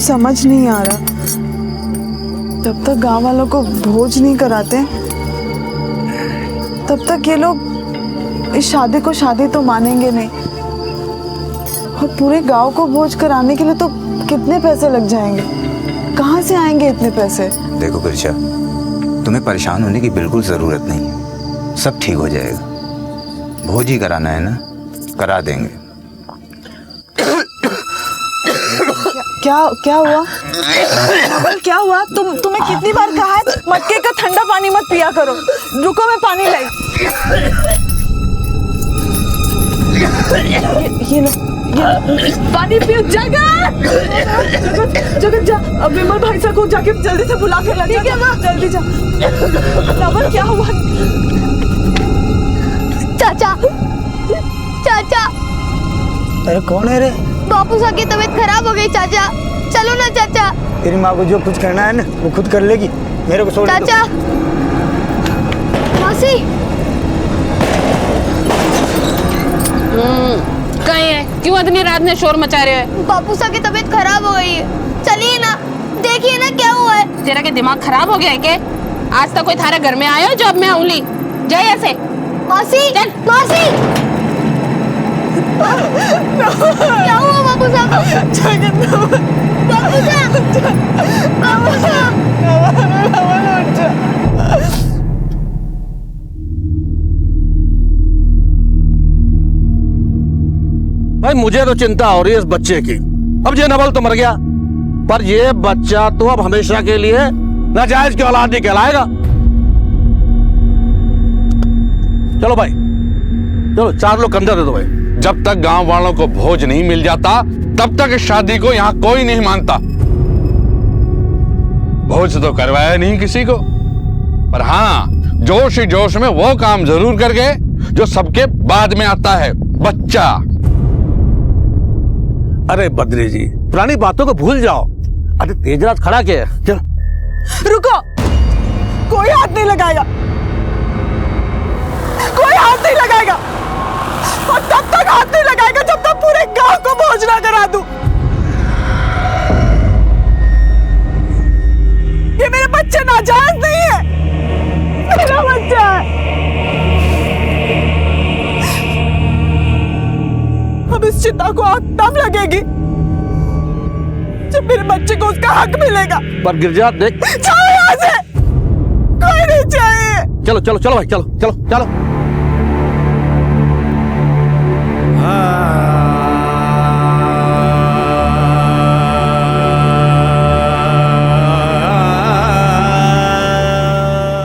समझ नहीं आ रहा, जब तक गांव वालों को भोज नहीं कराते तब तक ये लोग इस शादी को शादी तो मानेंगे नहीं। और पूरे गांव को भोज कराने के लिए तो कितने पैसे लग जाएंगे, कहाँ से आएंगे इतने पैसे? देखो गिरिजा, तुम्हें परेशान होने की बिल्कुल जरूरत नहीं है, सब ठीक हो जाएगा। भोज ही कराना है ना, करा देंगे। क्या क्या हुआ? क्या हुआ? तुम्हें कितनी बार कहा है मटके का ठंडा पानी मत पिया करो। रुको, मैं पानी लाई। ये लो, पानी पियो। जगत जगत जा, अब विमल भाई साहब को जाके जल्दी से बुला के ला। ठीक है माँ, जल्दी जा। नवल क्या हुआ? चाचा, चाचा। अरे कौन है रे? बापू साहब की तबीयत खराब हो गई चाचा, चलो ना चाचा। तेरी माँ को जो कुछ करना है ना वो खुद कर लेगी, मेरे को छोड़ दो। चाचा, मौसी। कहीं है? क्यों इतनी रात में शोर मचा रहे हैं? बापू साहब की तबीयत खराब हो गई है, चलिए ना, देखिए ना क्या हुआ है। तेरा के दिमाग खराब हो गया है क्या? आज तक कोई थारे घर में आया हो जो अब मैं उंगली जाए ऐसे? मौसी, चल। मौसी। क्या हुआ बापू साहब? बापू साहब, बापू साहब। भाई मुझे तो चिंता हो रही है इस बच्चे की। अब ये नवल तो मर गया, पर ये बच्चा तो अब हमेशा के लिए नाजायज की औलाद नहीं कहलाएगा। चलो भाई, चलो 4 लोग कंधा दे दो भाई। जब तक गांव वालों को भोज नहीं मिल जाता तब तक इस शादी को यहां कोई नहीं मानता। भोज तो करवाया नहीं किसी को, पर हाँ जोश ही जोश में वो काम जरूर कर गए जो सबके बाद में आता है, बच्चा। अरे बद्री जी, पुरानी बातों को भूल जाओ। अरे तेज रात खड़ा क्या है? चलो। रुको, कोई हाथ नहीं लगाएगा, कोई हाथ नहीं लगाएगा, और तब तक हाथ नहीं लगाएगा जब तक पूरे गांव को भोज ना करा दूं। ये मेरे बच्चे नाजायज नहीं है, मेरा बच्चा है। अब इस चिता को आग तब लगेगी जब मेरे बच्चे को उसका हक मिलेगा। पर गिरजा देख, जाओ यहाँ से, कोई नहीं चाहिए। चलो चलो चलो भाई, चलो चलो चलो।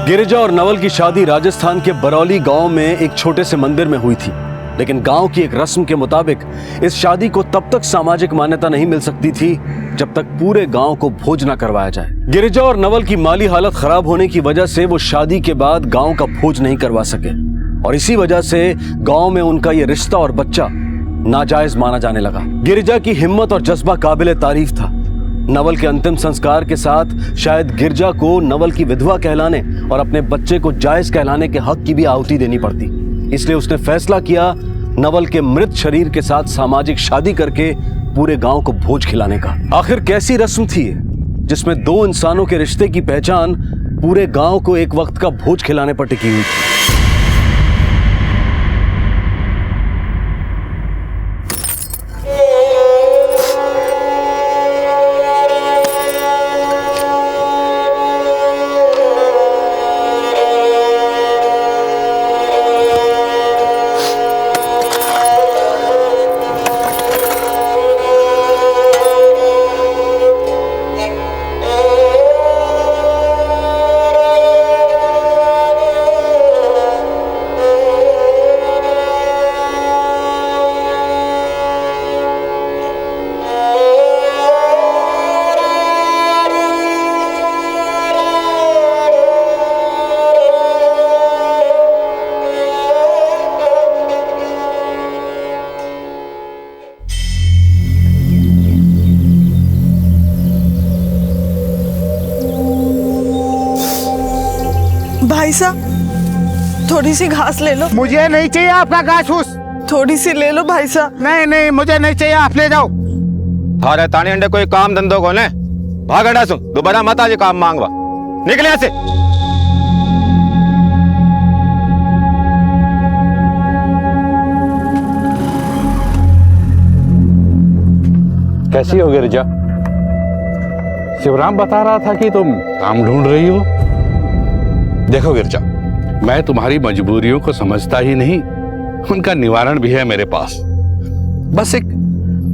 गिरिजा और नवल की शादी राजस्थान के बरौली गांव में एक छोटे से मंदिर में हुई थी, लेकिन गांव की एक रस्म के मुताबिक इस शादी को तब तक सामाजिक मान्यता नहीं मिल सकती थी जब तक पूरे गांव को भोज न करवाया जाए। गिरिजा और नवल की माली हालत खराब होने की वजह से वो शादी के बाद गांव का भोज नहीं करवा सके, और इसी वजह से गांव में उनका ये रिश्ता और बच्चा नाजायज माना जाने लगा। गिरिजा की हिम्मत और जज्बा काबिले तारीफ था। नवल के अंतिम संस्कार के साथ शायद गिरजा को नवल की विधवा कहलाने और अपने बच्चे को जायज कहलाने के हक की भी आहुति देनी पड़ती, इसलिए उसने फैसला किया नवल के मृत शरीर के साथ सामाजिक शादी करके पूरे गांव को भोज खिलाने का। आखिर कैसी रस्म थी जिसमें 2 इंसानों के रिश्ते की पहचान पूरे गांव को एक वक्त का भोज खिलाने पर टिकी हुई थी। भाई साहब, थोड़ी सी घास ले लो। मुझे नहीं चाहिए आपका घास फूस। थोड़ी सी ले लो भाई साहब। नहीं नहीं, मुझे नहीं चाहिए, आप ले जाओ। थारे ताने अंडे कोई काम धंधो को ने भाग अंडा सु दोबारा मत आज काम मांगवा निकले यहाँ से। कैसी हो गिरिजा? शिवराम बता रहा था कि तुम काम ढूंढ रही हो। देखो गिरिजा, मैं तुम्हारी मजबूरियों को समझता ही नहीं, उनका निवारण भी है मेरे पास। बस एक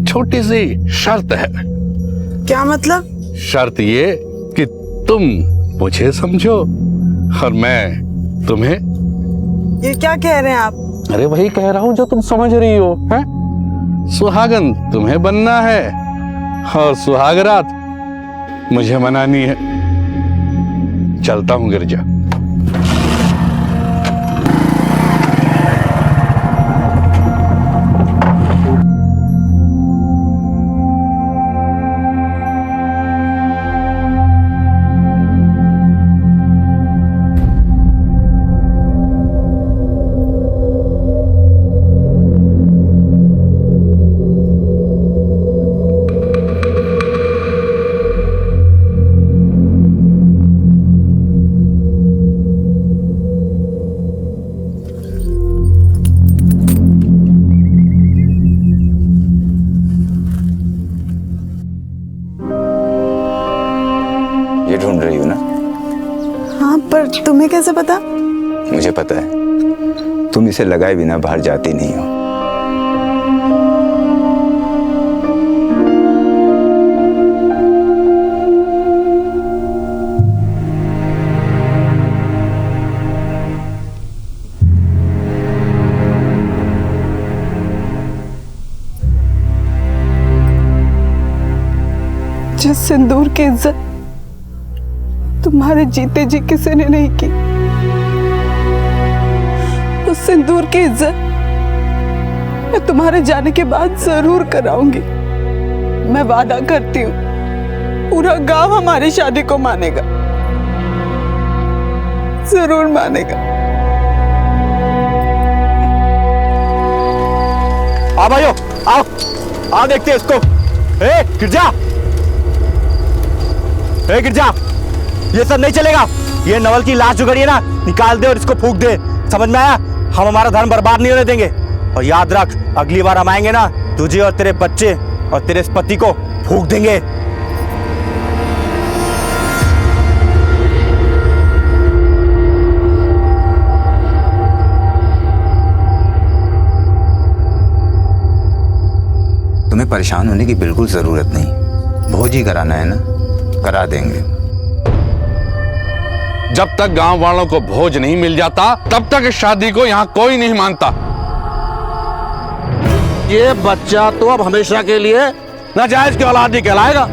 छोटी सी शर्त है। क्या मतलब? शर्त ये कि तुम मुझे समझो और मैं तुम्हें। ये क्या कह रहे हैं आप? अरे वही कह रहा हूं जो तुम समझ रही हो। हैं? सुहागन तुम्हें बनना है और सुहागरात मुझे मनानी है। चलता हूं गिरिजा। ये ढूंढ रही हो ना? हाँ, पर तुम्हें कैसे पता? मुझे पता है, तुम इसे लगाए बिना बाहर जाती नहीं हो। जिस सिंदूर की इज्जत तुम्हारे जीते जी किसी ने नहीं की, उस सिंदूर की इज्जत मैं तुम्हारे जाने के बाद जरूर कराऊंगी। मैं वादा करती हूँ, पूरा गांव हमारी शादी को मानेगा, जरूर मानेगा। आओ भाइयों, आओ आओ देखते हैं इसको। गिरजा, गिरजा, ये सब नहीं चलेगा। ये नवल की लाश जो गड़ी है ना, निकाल दे और इसको फूंक दे। समझ में आया? हम हमारा धर्म बर्बाद नहीं होने देंगे। और याद रख, अगली बार हम आएंगे ना, तुझे और तेरे बच्चे और तेरे इस पति को फूंक देंगे। तुम्हें परेशान होने की बिल्कुल जरूरत नहीं। भोज ही कराना है ना, करा देंगे। जब तक गांव वालों को भोज नहीं मिल जाता, तब तक इस शादी को यहां कोई नहीं मानता। ये बच्चा तो अब हमेशा के लिए नाजायज की औलाद ही कहलाएगा।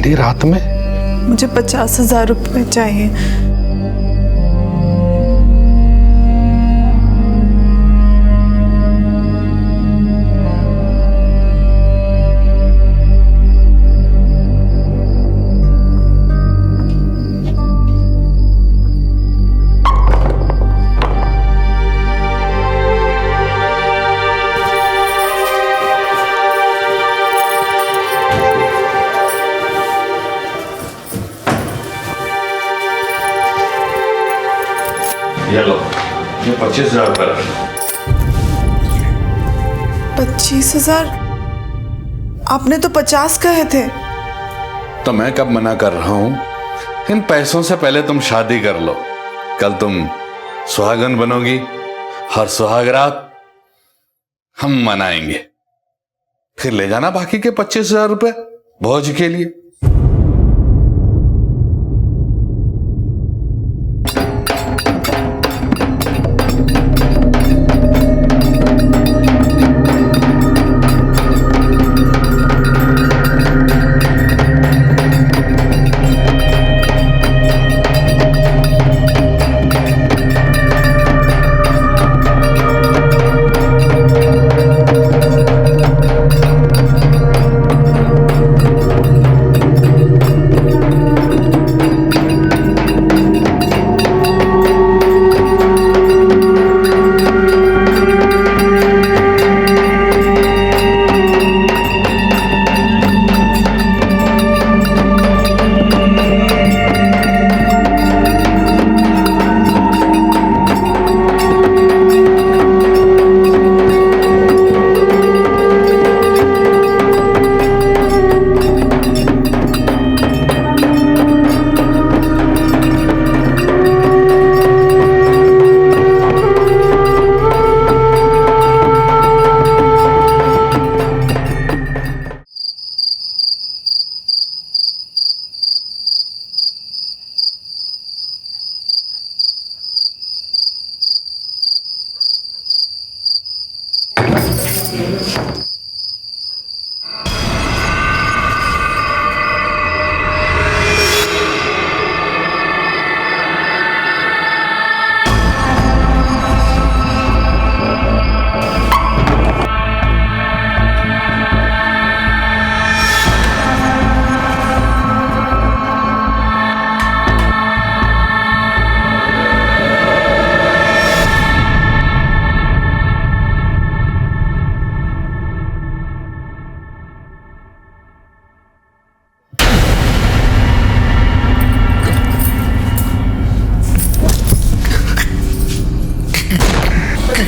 रात में मुझे 50,000 रुपए चाहिए। ये लो, ये 25,000 रुपए। 25,000? आपने तो 50 कहे थे। तो मैं कब मना कर रहा हूं? इन पैसों से पहले तुम शादी कर लो। कल तुम सुहागन बनोगी, हर सुहागरात हम मनाएंगे। फिर ले जाना बाकी के 25,000 रुपए भोज के लिए।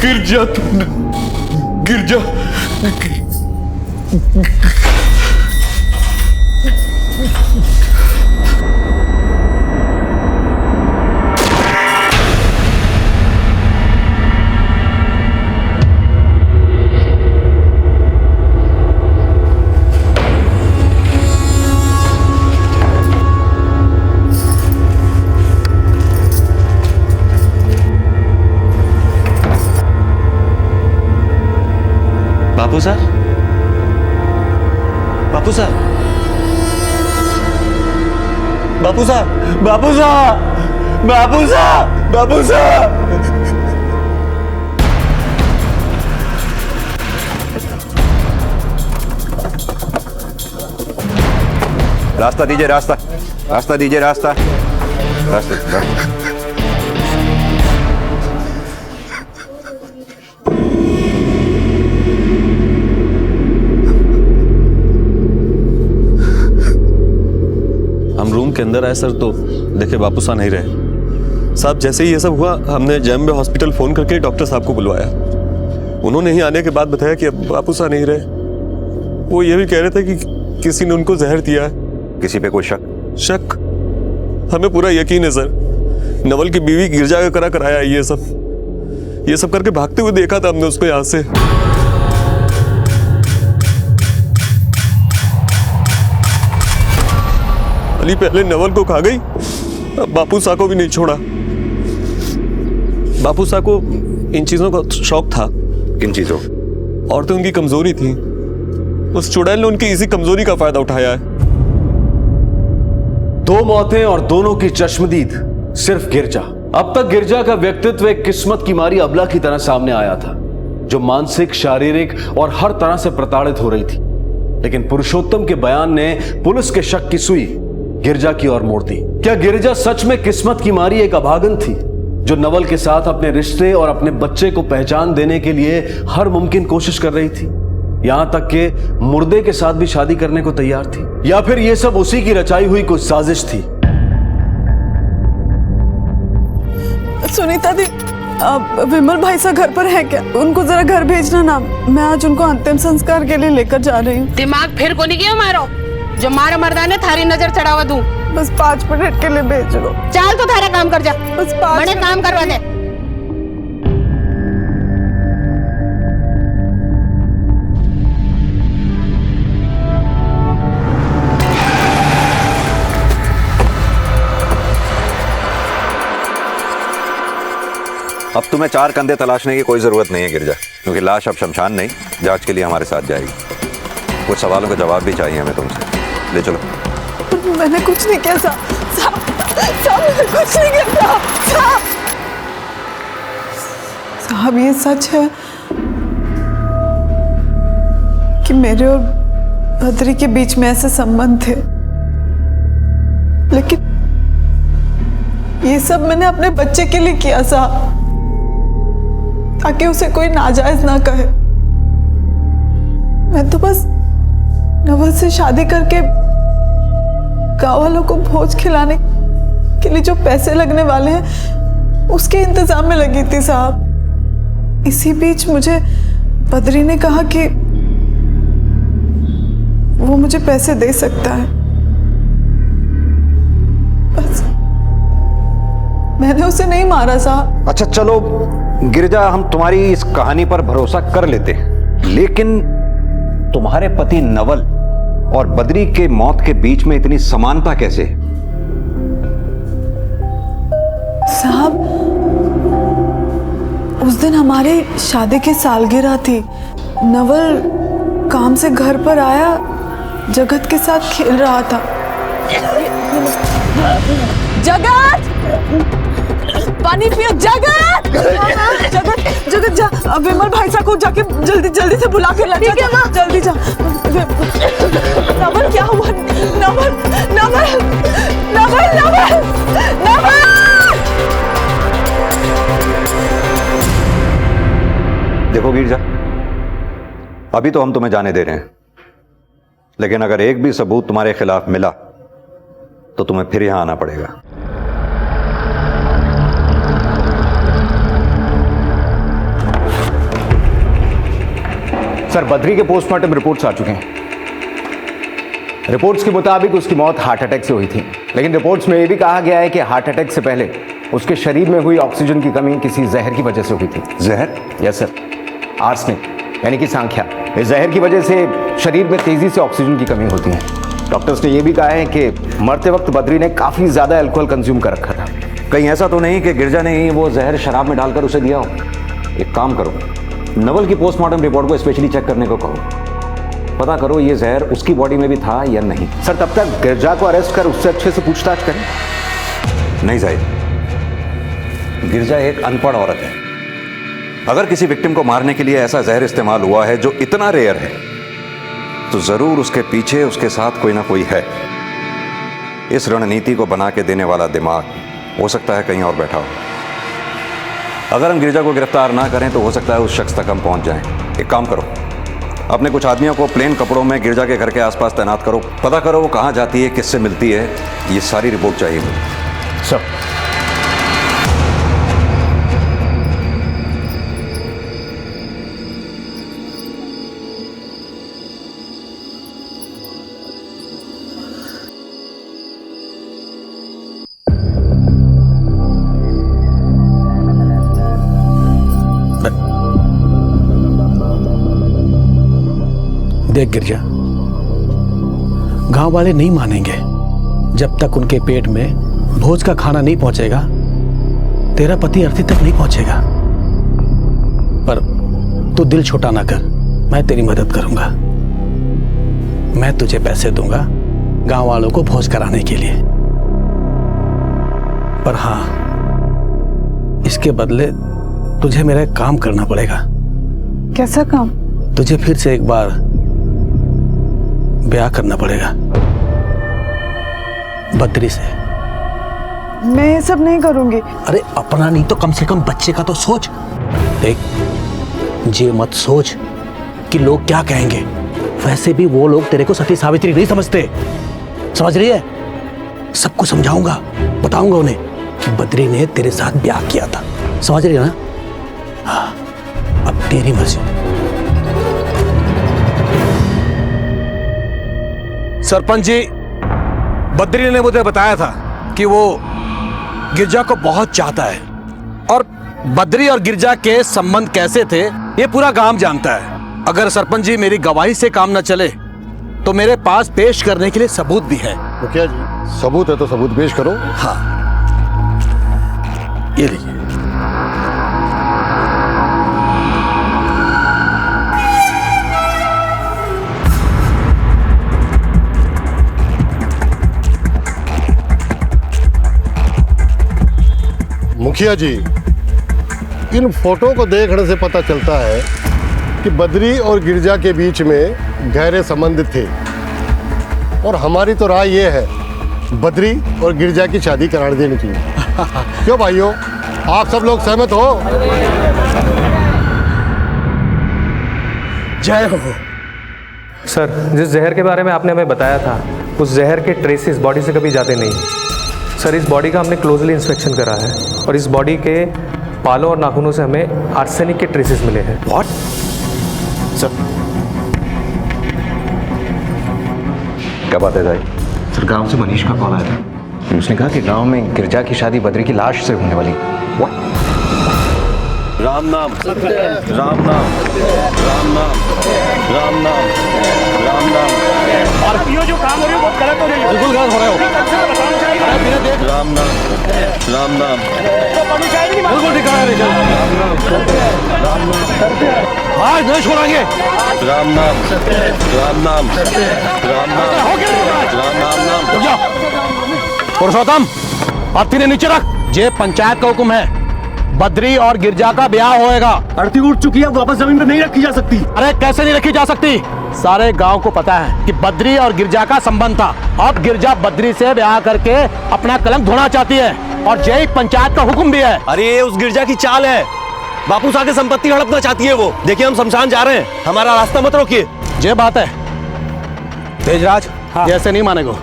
गिर जा तुम, गिर जा। बापू साहब, बापू साहब, बापू साहब, बापू साहब, बापू साहब, बापू साहब। रास्ता दीजिए, रास्ता, रास्ता दीजिए, रास्ता, रास्ता। हम रूम के अंदर आए सर तो देखे बापू साहब नहीं रहे। साहब जैसे ही ये सब हुआ हमने जैम्बे हॉस्पिटल फोन करके डॉक्टर साहब को बुलवाया। उन्होंने ही आने के बाद बताया कि अब बापू साहब नहीं रहे। वो ये भी कह रहे थे कि किसी ने उनको जहर दिया है। किसी पे कोई शक? शक? हमें पूरा यकीन है सर। नवल की बीवी गिरजा का करा कराया ये सब करके भागते हुए देखा था हमने उसको यहाँ से। अली पहले नवल को खा गई, अब बापू साहब को भी नहीं छोड़ा। बापू साहब को इन चीजों का शौक था। किन चीजों? औरतें उनकी कमजोरी थी। उस चुड़ैल ने उनकी इसी कमजोरी का फायदा उठाया है। 2 मौतें और दोनों की चश्मदीद सिर्फ गिरजा। अब तक गिरजा का व्यक्तित्व एक किस्मत की मारी अबला की तरह सामने आया था, जो मानसिक, शारीरिक और हर तरह से प्रताड़ित हो रही थी। लेकिन पुरुषोत्तम के बयान ने पुलिस के शक की सुई गिरजा की ओर मोड़ दी। क्या गिरजा सच में किस्मत की मारी एक अभागन थी, जो नवल के साथ अपने रिश्ते और अपने बच्चे को पहचान देने के लिए हर मुमकिन कोशिश कर रही थी, यहां तक कि मुर्दे के साथ भी शादी करने को तैयार थी? या फिर यह सब उसी की रचाई हुई कुछ साजिश थी? सुनीता दी, विमल भाई साहब घर पर है क्या? उनको जरा घर भेजना ना, मैं आज उनको अंतिम संस्कार के लिए लेकर जा रही हूँ। दिमाग फिर को नहीं गया मारो, जो मारा मर्दाने थारी नजर चढ़ावा दूं। बस 5 मिनट के लिए भेज दो। चल तो थारा काम कर जा, बस 5 बड़े काम करवा दे। अब तुम्हें 4 कंधे तलाशने की कोई जरूरत नहीं है गिरजा, क्योंकि लाश अब शमशान नहीं, जांच के लिए हमारे साथ जाएगी। कुछ सवालों का जवाब भी चाहिए हमें तुमसे। ले चलो। मैंने कुछ नहीं किया साहब, मैंने कुछ नहीं किया साहब। ये सच है कि मेरे और बद्री के बीच में ऐसे संबंध थे, लेकिन ये सब मैंने अपने बच्चे के लिए किया साहब, ताकि उसे कोई नाजायज ना कहे। मैं तो बस नवल से शादी करके गाँव वालों को भोज खिलाने के लिए जो पैसे लगने वाले हैं उसके इंतजाम में लगी थी साहब। इसी बीच मुझे बद्री ने कहा कि वो मुझे पैसे दे सकता है। बस मैंने उसे नहीं मारा साहब। अच्छा चलो गिरजा, हम तुम्हारी इस कहानी पर भरोसा कर लेते हैं, लेकिन तुम्हारे पति नवल और बद्री के मौत के बीच में इतनी समानता कैसे? साहब उस दिन हमारी शादी की सालगिरह थी। नवल काम से घर पर आया, जगत के साथ खेल रहा था। जगत, पानी पियो। जगत, जगत, जगत जा, विमल भाई साहब को जाके जल्दी जल्दी से बुला के ला। जल्दी जा। नवल क्या हुआ? नवल, नवल, नवल, नवल, नवल। देखो गिरजा, अभी तो हम तुम्हें जाने दे रहे हैं, लेकिन अगर एक भी सबूत तुम्हारे खिलाफ मिला तो तुम्हें फिर यहां आना पड़ेगा। सर, बद्री के पोस्टमार्टम रिपोर्ट्स आ चुके हैं। रिपोर्ट्स के मुताबिक उसकी मौत हार्ट अटैक से हुई थी, लेकिन रिपोर्ट्स में यह भी कहा गया है कि हार्ट अटैक से पहले उसके शरीर में हुई ऑक्सीजन की कमी किसी जहर की वजह से हुई थी। जहर? यस सर, आर्सेनिक यानी कि सांख्या। इस जहर की वजह से शरीर में तेजी से ऑक्सीजन की कमी होती है। डॉक्टर्स ने यह भी कहा है कि मरते वक्त बद्री ने काफी ज्यादा अल्कोहल कंज्यूम कर रखा था। कहीं ऐसा तो नहीं कि गिरजा ने ही वो जहर शराब में डालकर उसे दिया हो? एक काम करो, नवल की पोस्टमार्टम रिपोर्ट को स्पेशली चेक करने को कहो। पता करो ये जहर उसकी बॉडी में भी था या नहीं। सर, तब तक गिरजा को अरेस्ट कर उससे अच्छे से पूछताछ करें। नहीं जाहिद, गिरजा एक अनपढ़ औरत है। अगर किसी विक्टिम को मारने के लिए ऐसा जहर इस्तेमाल हुआ है जो इतना रेयर है, तो जरूर उसके पीछे उसके साथ कोई ना कोई है। इस रणनीति को बना के देने वाला दिमाग हो सकता है कहीं और बैठा हो। अगर हम गिरजा को गिरफ्तार ना करें तो हो सकता है उस शख्स तक हम पहुंच जाएं। एक काम करो, अपने कुछ आदमियों को प्लेन कपड़ों में गिरजा के घर के आसपास तैनात करो। पता करो वो कहाँ जाती है, किससे मिलती है, ये सारी रिपोर्ट चाहिए मुझे। सर, देख गिरजा, गांव वाले नहीं मानेंगे जब तक उनके पेट में भोज का खाना नहीं पहुंचेगा। तेरा पति अर्थी तक नहीं पहुंचेगा। पर तू दिल छोटा ना कर, मैं तेरी मदद करूंगा। मैं तुझे पैसे दूंगा गांव वालों को भोज कराने के लिए। पर हां, इसके बदले तुझे मेरा एक काम करना पड़ेगा। कैसा काम? तुझे फिर से एक बार ब्याह करना पड़ेगा बद्री से। मैं ये सब नहीं करूंगी। अरे अपना नहीं तो कम से कम बच्चे का तो सोच। देख, ये मत सोच कि लोग क्या कहेंगे। वैसे भी वो लोग तेरे को सती सावित्री नहीं समझते, समझ रही है? सबको समझाऊंगा, बताऊंगा उन्हें कि बद्री ने तेरे साथ ब्याह किया था। समझ रही है ना? हाँ, अब तेरी मर्जी। सरपंच जी, बद्री ने मुझे बताया था कि वो गिरजा को बहुत चाहता है, और बद्री और गिरजा के संबंध कैसे थे ये पूरा गांव जानता है। अगर सरपंच जी मेरी गवाही से काम न चले तो मेरे पास पेश करने के लिए सबूत भी है। मुखिया जी, सबूत है तो सबूत पेश करो। हाँ, ये लीजिए। मुखिया जी, इन फोटो को देखने से पता चलता है कि बद्री और गिरजा के बीच में गहरे संबंध थे, और हमारी तो राय ये है बद्री और गिरजा की शादी करा देनी चाहिए। क्यों भाइयों, आप सब लोग सहमत हो? जय हो। सर, जिस जहर के बारे में आपने हमें बताया था, उस जहर के ट्रेसेस बॉडी से कभी जाते नहीं। सर, इस बॉडी का हमने क्लोजली इंस्पेक्शन करा है, और इस बॉडी के बालों और नाखूनों से हमें आर्सेनिक के ट्रेसेस मिले हैं। व्हाट? सर, क्या बात है जाहिद? सर, गांव से मनीष का कॉल आया था। उसने कहा कि गांव में गिरजा की शादी बद्री की लाश से होने वाली। राम नाम, राम नाम, राम नाम, राम नाम, राम नाम। और ये जो काम हो रही है बहुत गलत हो रही है। बिल्कुल गलत हो रहा है। राम नाम, राम नाम, बिल्कुल ठीक है। राम नाम, आज नहीं छोड़ेंगे। राम नाम, राम नाम, राम नाम, राम नाम, नाम। पुरुषोत्तम, अर्थी ने नीचे रख। ये पंचायत का हुक्म है, बद्री और गिरजा का ब्याह होएगा। अर्थी उठ चुकी है, वापस जमीन पर नहीं रखी जा सकती। अरे कैसे नहीं रखी जा सकती? सारे गांव को पता है कि बद्री और गिरजा का संबंध था। अब गिरजा बद्री से ब्याह करके अपना कलंक धोना चाहती है, और यही पंचायत का हुक्म भी है। अरे ये उस गिरजा की चाल है, बापू साहब की संपत्ति हड़पना चाहती है वो। देखिए हम शमशान जा रहे हैं, हमारा रास्ता मत रोकिए। ये बात है तेजराज, ऐसे नहीं मानेगो।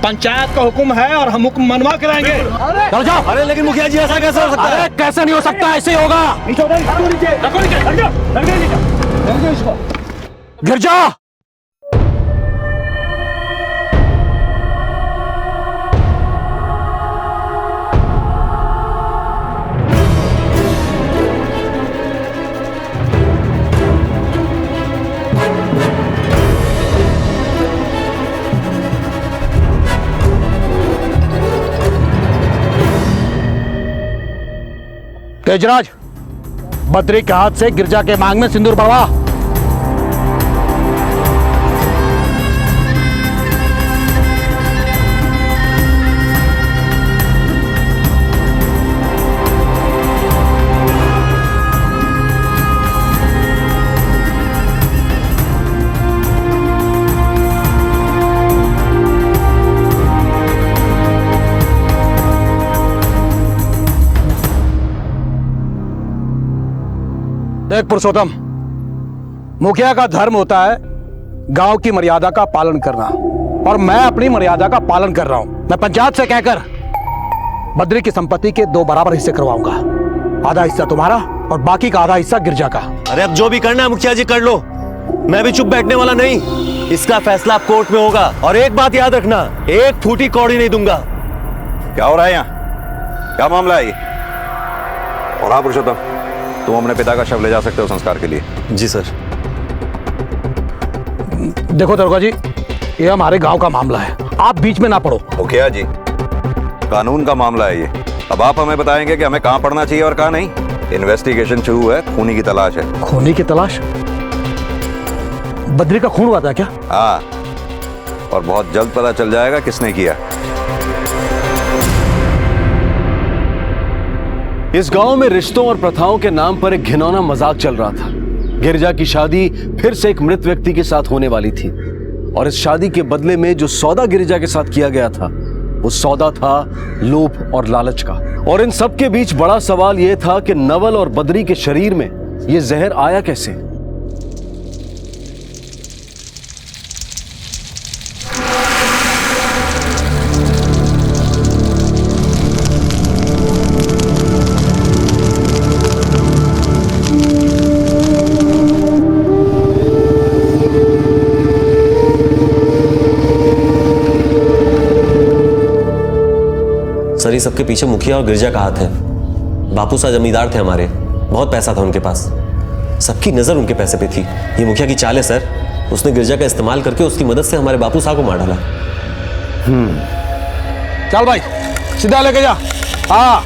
पंचायत का हुक्म है और हम हुक्म मनवा के रहेंगे। चल जाओ। अरे लेकिन मुखिया जी ऐसा कैसे हो सकता है? अरे कैसे नहीं हो सकता, ऐसे ही होगा। गिरजा! तेजराज, बद्री के हाथ से गिरजा के मांग में सिंदूर बढ़वा। देख पुरुषोत्तम, मुखिया का धर्म होता है गांव की मर्यादा का पालन करना, और मैं अपनी मर्यादा का पालन कर रहा हूं। मैं पंचायत से कहकर बद्री की संपत्ति के 2 बराबर हिस्से करवाऊंगा। आधा हिस्सा तुम्हारा और बाकी का आधा हिस्सा गिरजा का। अरे अब जो भी करना है मुखिया जी कर लो, मैं भी चुप बैठने वाला नहीं। इसका फैसला अब कोर्ट में होगा, और एक बात याद रखना, एक फूटी कौड़ी नहीं दूंगा। क्या हो रहा है यहाँ? क्या मामला है ये? और हाँ पुरुषोत्तम, तुम अपने पिता का शव ले जा सकते हो संस्कार के लिए। जी सर। देखो दरोगा जी, ये हमारे गांव का मामला है, आप बीच में ना पड़ो। मुखिया जी, कानून का मामला है ये। अब आप हमें बताएंगे कि हमें कहां पढ़ना चाहिए और कहां नहीं। इन्वेस्टिगेशन शुरू है, खूनी की तलाश है। खूनी की तलाश? बद्री का खून हुआ था क्या? हाँ, और बहुत जल्द पता चल जाएगा किसने किया। इस गांव में रिश्तों और प्रथाओं के नाम पर एक घिनौना मजाक चल रहा था। गिरजा की शादी फिर से एक मृत व्यक्ति के साथ होने वाली थी, और इस शादी के बदले में जो सौदा गिरजा के साथ किया गया था, वो सौदा था लोभ और लालच का। और इन सब के बीच बड़ा सवाल यह था कि नवल और बद्री के शरीर में यह जहर आया कैसे। सर, ये सबके पीछे मुखिया और गिरजा का हाथ है। बापू सा जमींदार थे हमारे, बहुत पैसा था उनके पास, सबकी नजर उनके पैसे पे थी। ये मुखिया की चाल है सर, उसने गिरजा का इस्तेमाल करके उसकी मदद से हमारे बापू साहब को मार डाला। चल भाई, सीधा लेके जा। हाँ,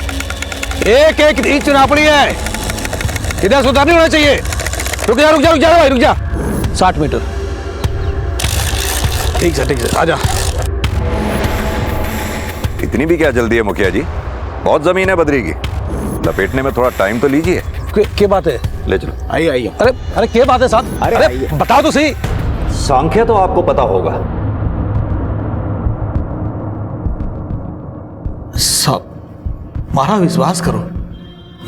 एक एक इंच नापड़ी है, इधर सुधार नहीं होना चाहिए। रुक जा रुक जा रुक जा भाई, रुक जा। 60 मीटर। ठीक है, आजा। इतनी भी क्या जल्दी है मुखिया जी? बहुत जमीन है बद्री की, लपेटने में थोड़ा टाइम तो लीजिए। क्या बात है? ले चलो। आइए। अरे क्या बात है साहब? अरे बताओ तो सही। सांख्य तो आपको पता होगा। साहब, मारा विश्वास करो,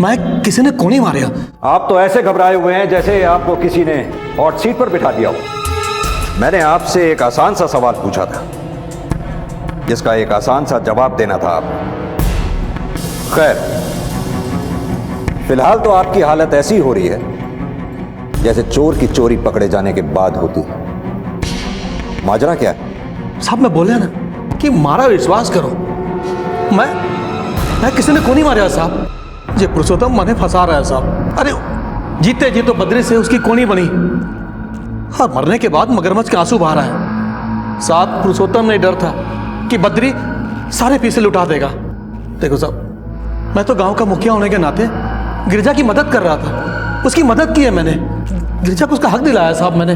मैं किसी ने को नहीं मारा। आप तो ऐसे घबराए हुए हैं जैसे आपको किसी ने हॉट सीट पर बिठा दिया हो। मैंने आपसे एक आसान सा सवाल पूछा था, जिसका एक आसान सा जवाब देना था आपको। खैर, फिलहाल तो आपकी हालत ऐसी हो रही है जैसे चोर की चोरी पकड़े जाने के बाद होती। माजरा क्या है? साहब, मैं बोले ना कि मारा विश्वास करो, मैं किसी ने को नहीं मारा साहब। ये पुरुषोत्तम मने फंसा रहा है साहब। अरे जीते जी तो बद्री से उसकी कोनी बनी, और मरने के बाद मगरमच्छ के आंसू बहा रहा है साहब। पुरुषोत्तम नहीं डर था कि बद्री सारे पैसे लुटा देगा। देखो साहब, मैं तो गांव का मुखिया होने के नाते गिरजा की मदद कर रहा था, उसकी मदद की है मैंने, गिरजा को उसका हक दिलाया साहब मैंने।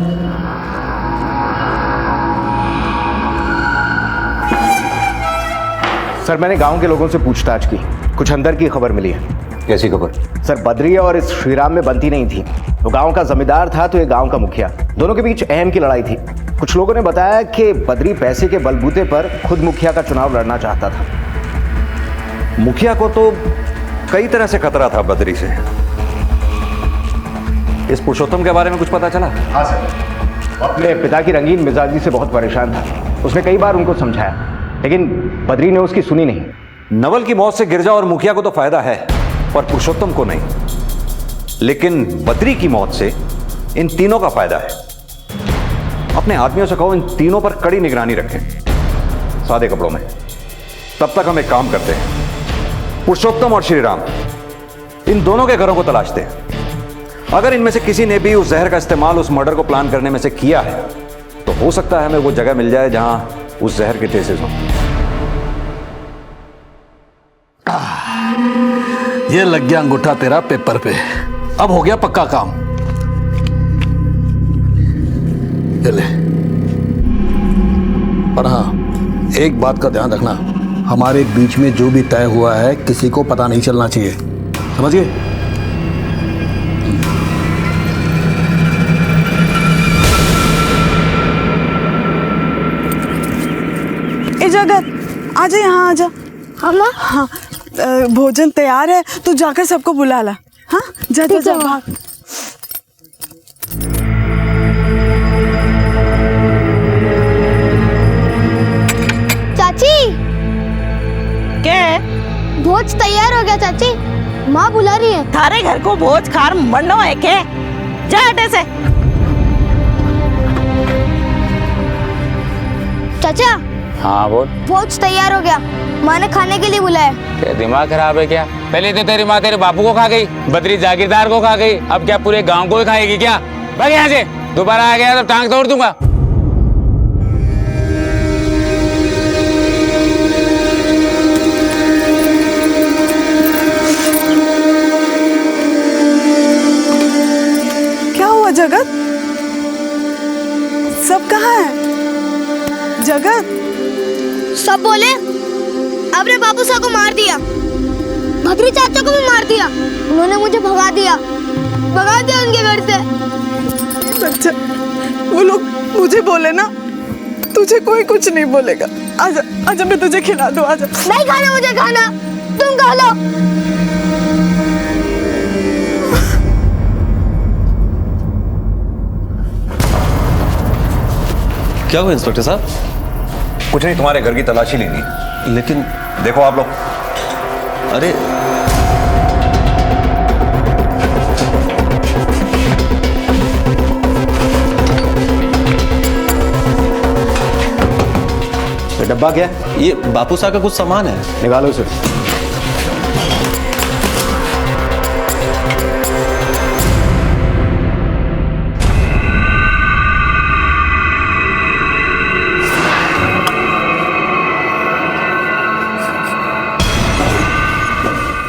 सर, मैंने गांव के लोगों से पूछताछ की, कुछ अंदर की खबर मिली है। कैसी खबर? सर, बद्री और इस श्रीराम में बनती नहीं थी। वो गांव का जमींदार था तो ये गांव का मुखिया, दोनों के बीच अहम की लड़ाई थी। कुछ लोगों ने बताया कि बद्री पैसे के बलबूते पर खुद मुखिया का चुनाव लड़ना चाहता था। मुखिया को तो कई तरह से खतरा था बद्री से। इस पुरुषोत्तम के बारे में कुछ पता चला? हाँ सर, अपने पिता की रंगीन मिजाजी से बहुत परेशान था। उसने कई बार उनको समझाया, लेकिन बद्री ने उसकी सुनी नहीं। नवल की मौत से गिरजा और मुखिया को तो फायदा है, पर पुरुषोत्तम को नहीं। लेकिन बद्री की मौत से इन तीनों का फायदा है। अपने आदमियों से कहो इन तीनों पर कड़ी निगरानी रखें, सादे कपड़ों में। तब तक हम एक काम करते हैं, पुरुषोत्तम और श्री राम इन दोनों के घरों को तलाशते हैं। अगर इनमें से किसी ने भी उस जहर का इस्तेमाल उस मर्डर को प्लान करने में से किया है तो हो सकता है हमें वो जगह मिल जाए जहां उस जहर के ट्रेसेस हों। ये लग गया अंगूठा तेरा पेपर पे, अब हो गया पक्का काम। चले, पर हाँ एक बात का ध्यान रखना, हमारे बीच में जो भी तय हुआ है किसी को पता नहीं चलना चाहिए, समझ गए? ए जगत आजा, यहाँ आजा। हाँ, भोजन तैयार है, तू जाकर सबको बुला ला। हाँ जा जा जा भाग। चाची क्या है? भोज तैयार हो गया चाची, माँ बुला रही है। थारे घर को भोज खार मरनो है के? जा हटे से। चाचा। हाँ बोल। भोज तैयार हो गया, माँ ने खाने के लिए बुलाया। तेरा दिमाग खराब है क्या? पहले तो तेरी माँ तेरे बापू को खा गई, बद्री जागीरदार को खा गई, अब क्या पूरे गांव को ही खाएगी क्या? भाग यहाँ से, दोबारा आ गया तो टांग तोड़ दूंगा। क्या हुआ जगत? सब कहाँ है? जगत सब बोले अपने बापू साहब को मार दिया, भद्री चाचा को भी मार दिया, उन्होंने मुझे भगा दिया उनके घर से। अच्छा, वो लोग मुझे बोले ना, तुझे कोई कुछ नहीं बोलेगा। आजा आजा, मैं तुझे खिला दूं, आजा। नहीं खाना मुझे, खाना तुम खा लो। क्या हुआ इंस्पेक्टर साहब? कुछ नहीं, तुम्हारे घर की तलाशी लेनी। लेकिन देखो आप लोग। अरे ये डब्बा क्या? ये बापू साहब का कुछ सामान है। निकालो इसे।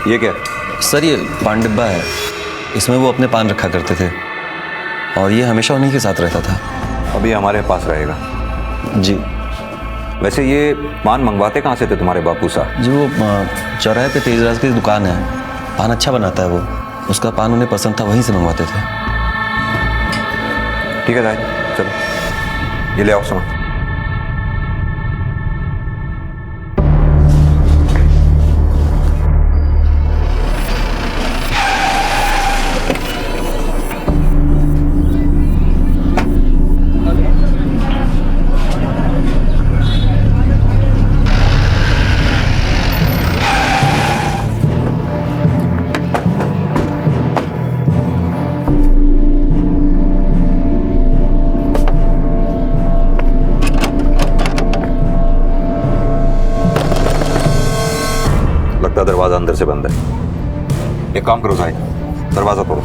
ये क्या? सर ये पान डिब्बा है, इसमें वो अपने पान रखा करते थे और ये हमेशा उन्हीं के साथ रहता था। अभी हमारे पास रहेगा जी। वैसे ये पान मंगवाते कहाँ से थे तुम्हारे बापू साहब? जी वो चौराहे पे तेजराज की दुकान है, पान अच्छा बनाता है वो, उसका पान उन्हें पसंद था, वहीं से मंगवाते थे। ठीक है जाहिद, चलो ये ले आओ सामान। दरवाजा अंदर से बंद है। एक काम करो जाहिद, दरवाजा तोड़ो।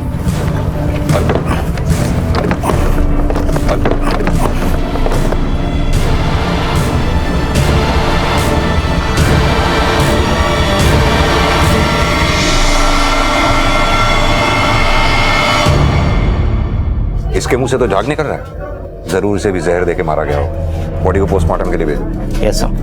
इसके मुंह से तो झाग निकल रहा है, जरूर इसे भी जहर देके मारा गया हो। बॉडी को पोस्टमार्टम के लिए भेजो। Yes sir.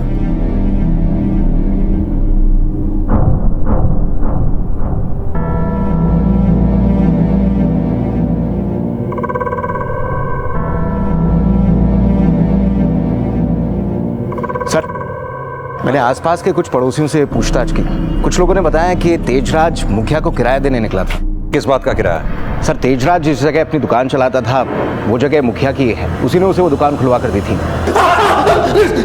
सर, मैंने आसपास के कुछ पड़ोसियों से पूछताछ की। कुछ लोगों ने बताया कि तेजराज मुखिया को किराया देने निकला था। किस बात का किराया? सर, तेजराज जिस जगह अपनी दुकान चलाता था वो जगह मुखिया की है, उसी ने उसे वो दुकान खुलवा कर दी थी।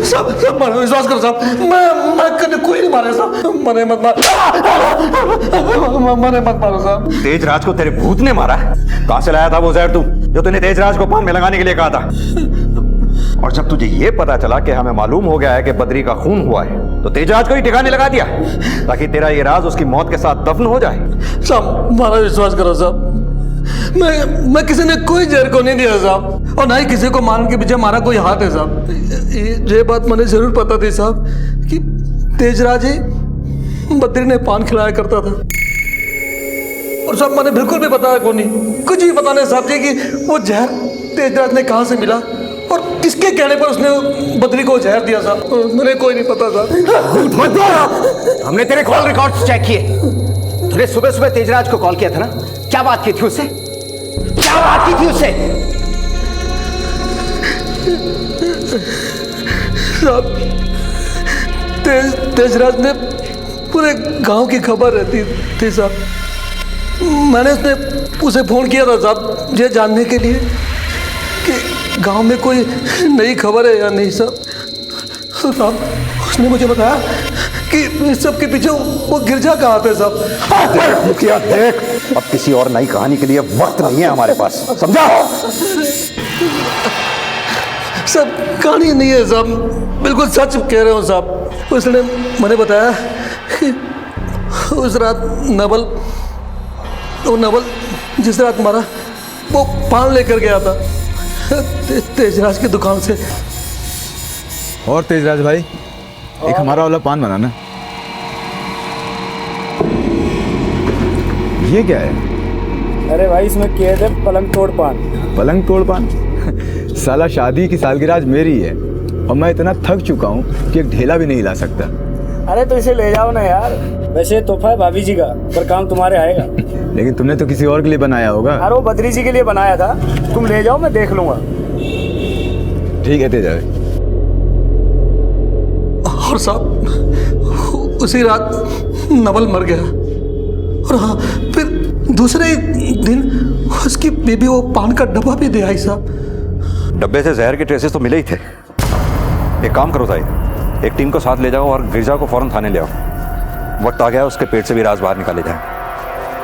सब मारो, विश्वास करो साहब, मैं कभी कोई नहीं मारा साहब, मने मत मारो साहब। तेजराज को तेरे भूत ने मारा? कहां से लाया था वो जहर तू, जो तूने तेजराज को पान में लगाने के लिए कहा था? और जब तुझे ये पता चला कि हमें मालूम हो गया है कि बद्री का खून हुआ है, तो तेजराज को ही ठिकाने लगा दिया ताकि तेरा ये राज उसकी मौत के साथ दफन हो जाए। साहब हमारा विश्वास करो साहब, मैं किसी ने कोई जहर को नहीं दिया साहब, और ना ही किसी को मारने के पीछे हमारा कोई हाथ है साहब। ये बात मुझे जरूर पता थी साहब कि तेजराज ही बद्री ने पान खिलाया करता था, और साहब मैंने बिल्कुल भी बताया को नहीं, कुछ भी पता नहीं साहब जी कि वो जहर तेजराज ने कहाँ से मिला और किसके कहने पर उसने बद्री को जहर दिया साहब, मुझे कोई नहीं पता साहब। हमने तेरे कॉल रिकॉर्ड्स चेक किए। तूने सुबह सुबह तेजराज को कॉल किया था ना, क्या बात की थी उससे? क्या बात की थी उससे? साहब तेजराज ने पूरे गांव की खबर रहती थी साहब। मैंने उसे फोन किया था साहब ये जानने के लिए कि गांव में कोई नई खबर है या नहीं साहब। उसने मुझे बताया कि इस सब के पीछे वो गिरजा कहाँ पे साहब। मुखिया देख, अब किसी और नई कहानी के लिए वक्त नहीं है हमारे पास, समझा? सब कहानी नहीं है साहब, बिल्कुल सच कह रहे हो साहब। उसने मैंने बताया कि उस रात नवल जिस रात मारा वो पान लेकर गया था तेजराज की दुकान से। और तेजराज भाई, एक हमारा वाला पान बनाना। ये क्या है? अरे भाई इसमें किए थे पलंग तोड़ पान। पलंग तोड़ पान? साला शादी की सालगिरह आज मेरी है और मैं इतना थक चुका हूँ कि एक ढेला भी नहीं ला सकता। अरे तो इसे ले जाओ ना यार, वैसे तोहफा है भाभी जी का, पर काम तुम्हारे आएगा। लेकिन तुमने तो किसी और के लिए बनाया होगा। अरे वो बद्री जी के लिए बनाया था, तुम ले जाओ मैं देख लूंगा। ठीक है तेजा। और साहब उसी रात नवल मर गया, और हाँ फिर दूसरे दिन उसकी बीबी वो पान का डब्बा भी दे आई साहब। डब्बे से जहर के ट्रेसेस तो मिले ही थे। एक काम करो साहिब, एक टीम को साथ ले जाओ और गिरजा को फौरन थाने ले आओ। वक्त आ गया उसके पेट से भी राज बाहर निकाले जाए।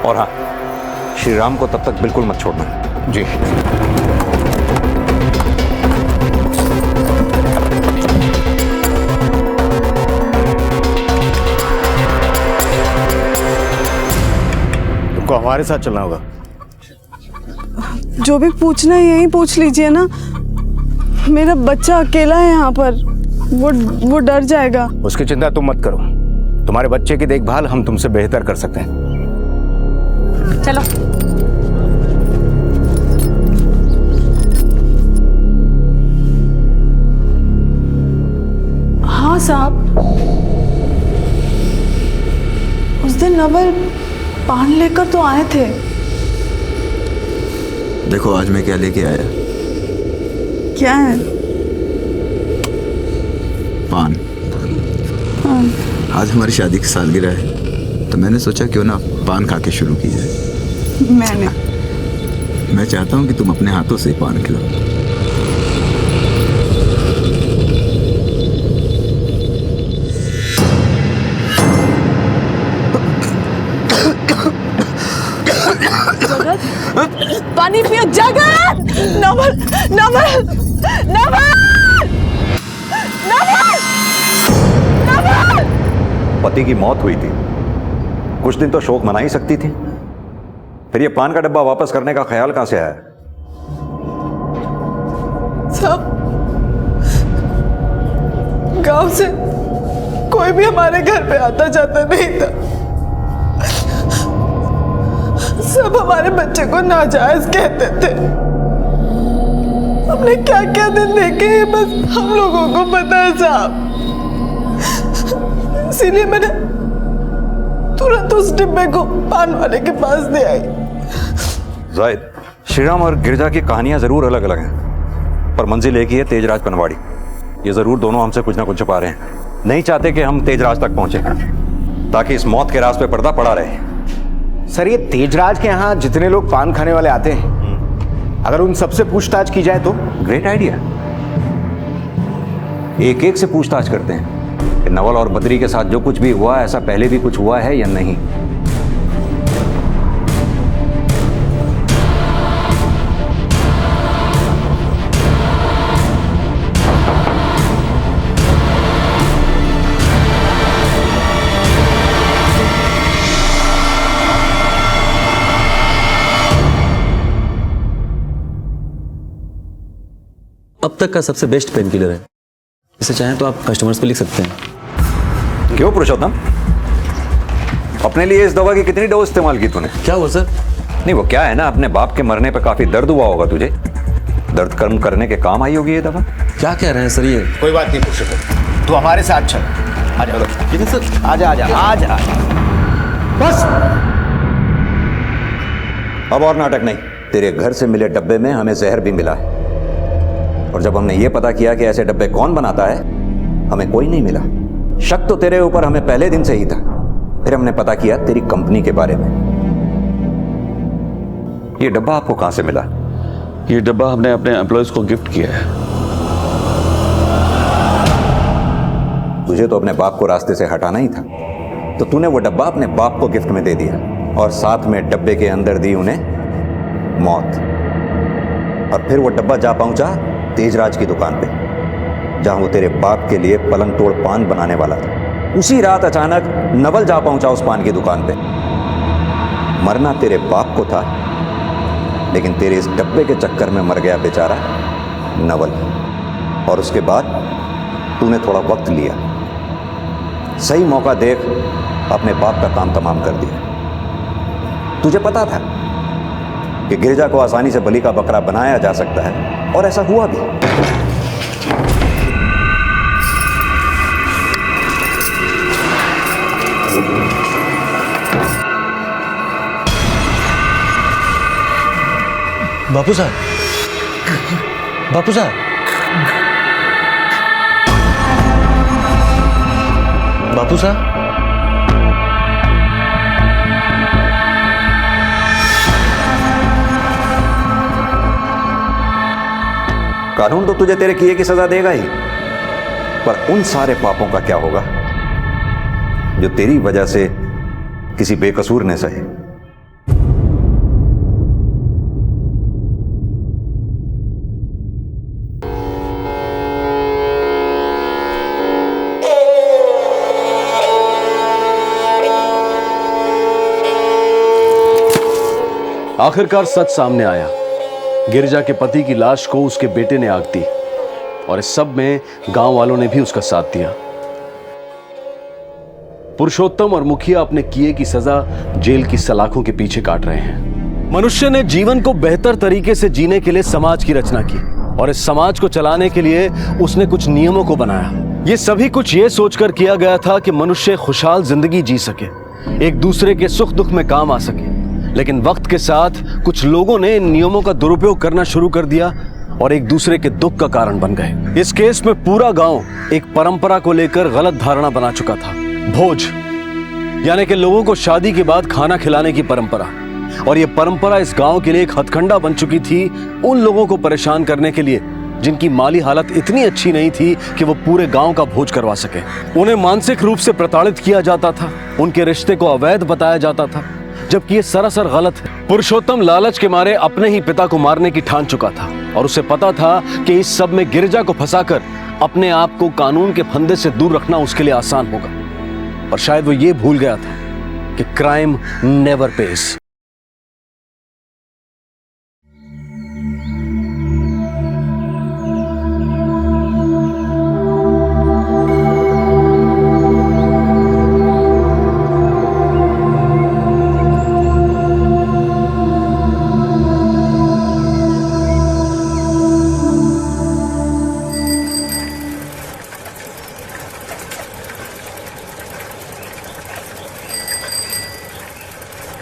और हाँ, श्री राम को तब तक बिल्कुल मत छोड़ना। जी। तुमको हमारे साथ चलना होगा। जो भी पूछना है यहीं पूछ लीजिए ना, मेरा बच्चा अकेला है यहाँ पर, वो डर जाएगा। उसकी चिंता तुम मत करो, तुम्हारे बच्चे की देखभाल हम तुमसे बेहतर कर सकते हैं। चलो। हाँ साहब, उस दिन नवल पान लेकर तो आए थे। देखो आज मैं क्या लेके आया। क्या है? पान। हाँ। आज हमारी शादी की सालगिरह है, तो मैंने सोचा क्यों ना पान खा के शुरू की जाए। मैं चाहता हूँ कि तुम अपने हाथों से पान खिलाओ। पानी पियो जगत। नवल नवल नवल नवल नवल। पति की मौत हुई थी, कुछ दिन तो शोक मना ही सकती थी, फिर ये पान का डब्बा वापस करने का ख्याल कहां से आया? सब गांव से कोई भी हमारे घर पे आता जाता नहीं था, सब हमारे बच्चे को नाजायज कहते थे। हमने क्या क्या दिन देखे हैं बस हम लोगों को पता है साहब, इसीलिए मैंने तुरंत उस डिब्बे को पान वाले के पास दे आई। जाहिद, श्रीराम और गिरजा की कहानियां जरूर अलग अलग हैं, पर मंजिल एक ही है, तेजराज पनवाड़ी। ये जरूर दोनों हमसे कुछ ना कुछ छुपा रहे हैं, नहीं चाहते कि हम तेजराज तक पहुंचे, ताकि इस मौत के रास्ते पे पर्दा पड़ा रहे। सर ये तेजराज के यहाँ जितने लोग पान खाने वाले आते हैं, अगर उन सबसे पूछताछ की जाए तो? Great idea. एक एक से पूछताछ करते हैं कि नवल और बद्री के साथ जो कुछ भी हुआ, ऐसा पहले भी कुछ हुआ है या नहीं। अब तक का सबसे बेस्ट पेन किलर है। इसे चाहें तो आप कस्टमर्स पे लिख सकते हैं। क्यों पुरुषोत्तम, अपने लिए इस दवा की कितनी डोज इस्तेमाल की तूने? क्या हुआ सर? नहीं वो क्या है ना, अपने बाप के मरने पे काफी दर्द हुआ होगा तुझे, दर्द कम करने के काम आई होगी ये दवा। क्या कह रहे हैं सर ये? कोई बात नहीं पुरुषोत्तम, तू हमारे साथ चल। आजा सर, आजा आजा आजा। बस अब और नाटक नहीं। तेरे घर से मिले डब्बे में हमें जहर भी मिला है, और जब हमने ये पता किया कि ऐसे डब्बे कौन बनाता है, हमें कोई नहीं मिला। शक तो तेरे ऊपर हमें पहले दिन से ही था। फिर हमने पता किया तेरी कंपनी के बारे में। ये डब्बा आपको कहां से मिला? ये डब्बा हमने अपने एम्प्लॉयज को गिफ्ट किया है। तुझे तो अपने बाप को रास्ते से हटाना ही था, तो तूने वो डब्बा अपने बाप को गिफ्ट में दे दिया, और साथ में डब्बे के अंदर दी उन्हें मौत। और फिर वो डब्बा जा पहुंचा तेजराज की दुकान पे, जहां वो तेरे बाप के लिए पलंग तोड़ पान बनाने वाला था। उसी रात अचानक नवल जा पहुंचा उस पान की दुकान पे। मरना तेरे बाप को था, लेकिन तेरे इस डब्बे के चक्कर में मर गया बेचारा नवल। और उसके बाद तूने थोड़ा वक्त लिया, सही मौका देख अपने बाप का काम तमाम कर दिया। तुझे पता था कि गिरिजा को आसानी से बलि का बकरा बनाया जा सकता है, और ऐसा हुआ भी। बापू साहब, बापू साहब, बापू साहब, कानून तो तुझे तेरे किए की सजा देगा ही, पर उन सारे पापों का क्या होगा जो तेरी वजह से किसी बेकसूर ने सहे? आखिरकार सच सामने आया। गिरिजा के पति की लाश को उसके बेटे ने आग दी, और इस सब में गांव वालों ने भी उसका साथ दिया। पुरुषोत्तम और मुखिया अपने किए की सजा जेल की सलाखों के पीछे काट रहे हैं। मनुष्य ने जीवन को बेहतर तरीके से जीने के लिए समाज की रचना की, और इस समाज को चलाने के लिए उसने कुछ नियमों को बनाया। ये सभी कुछ ये सोचकर किया गया था कि मनुष्य खुशहाल जिंदगी जी सके, एक दूसरे के सुख दुख में काम आ सके। लेकिन वक्त के साथ कुछ लोगों ने इन नियमों का दुरुपयोग करना शुरू कर दिया और एक दूसरे के दुख का कारण बन गए। इस केस में पूरा गांव एक परंपरा को लेकर गलत धारणा बना चुका था। भोज यानी कि लोगों को शादी के बाद खाना खिलाने की परंपरा, और यह परंपरा इस गांव के लिए एक हथकंडा बन चुकी थी उन लोगों को परेशान करने के लिए जिनकी माली हालत इतनी अच्छी नहीं थी कि वो पूरे गांव का भोज करवा सके। उन्हें मानसिक रूप से प्रताड़ित किया जाता था, उनके रिश्ते को अवैध बताया जाता था, जबकि ये सरासर गलत है। पुरुषोत्तम लालच के मारे अपने ही पिता को मारने की ठान चुका था, और उसे पता था कि इस सब में गिरिजा को फंसाकर अपने आप को कानून के फंदे से दूर रखना उसके लिए आसान होगा। और शायद वो ये भूल गया था कि क्राइम नेवर पेज।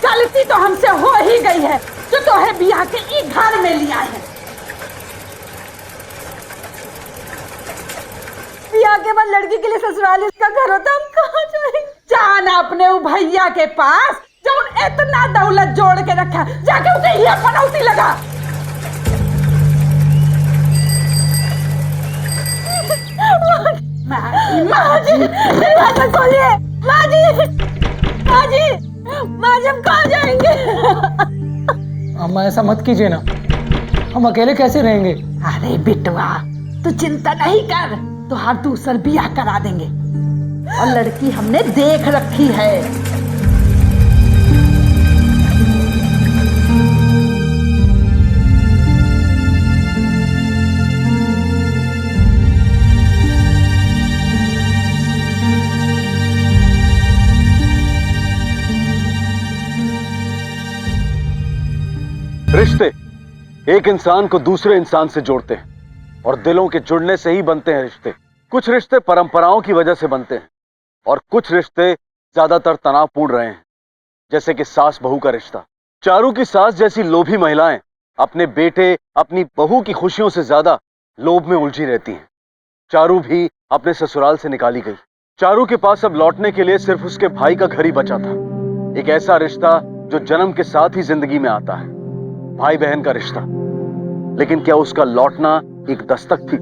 गलती तो हमसे हो ही गई है जो तोहे बियाह के ई घर में लिया है। बियाह के बाद लड़की के लिए ससुराल इसका घर होता, हम कहाँ जाएंगे? जाना अपने उ भैया के पास जब उन इतना दौलत जोड़ के रखा, जाके उसे ये पनौती लगा। माँ जी, दरवाजा खोलिए। माँ जी, माँ जी, माँ जी, हम कहाँ जाएंगे? अम्मा ऐसा मत कीजिए ना, हम अकेले कैसे रहेंगे? अरे बिटवा, तू चिंता नहीं कर, तो हर दूसर बियाह करा देंगे, और लड़की हमने देख रखी है। रिश्ते एक इंसान को दूसरे इंसान से जोड़ते हैं और दिलों के जुड़ने से ही बनते हैं रिश्ते। कुछ रिश्ते परंपराओं की वजह से बनते हैं और कुछ रिश्ते ज्यादातर तनावपूर्ण रहे हैं, जैसे कि सास बहू का रिश्ता। चारू की सास जैसी लोभी महिलाएं अपने बेटे, अपनी बहू की खुशियों से ज्यादा लोभ में उलझी रहती हैं। चारू भी अपने ससुराल से निकाली गई। चारू के पास अब लौटने के लिए सिर्फ उसके भाई का घर ही बचा था। एक ऐसा रिश्ता जो जन्म के साथ ही जिंदगी में आता है, भाई बहन का रिश्ता। लेकिन क्या उसका लौटना एक दस्तक थी?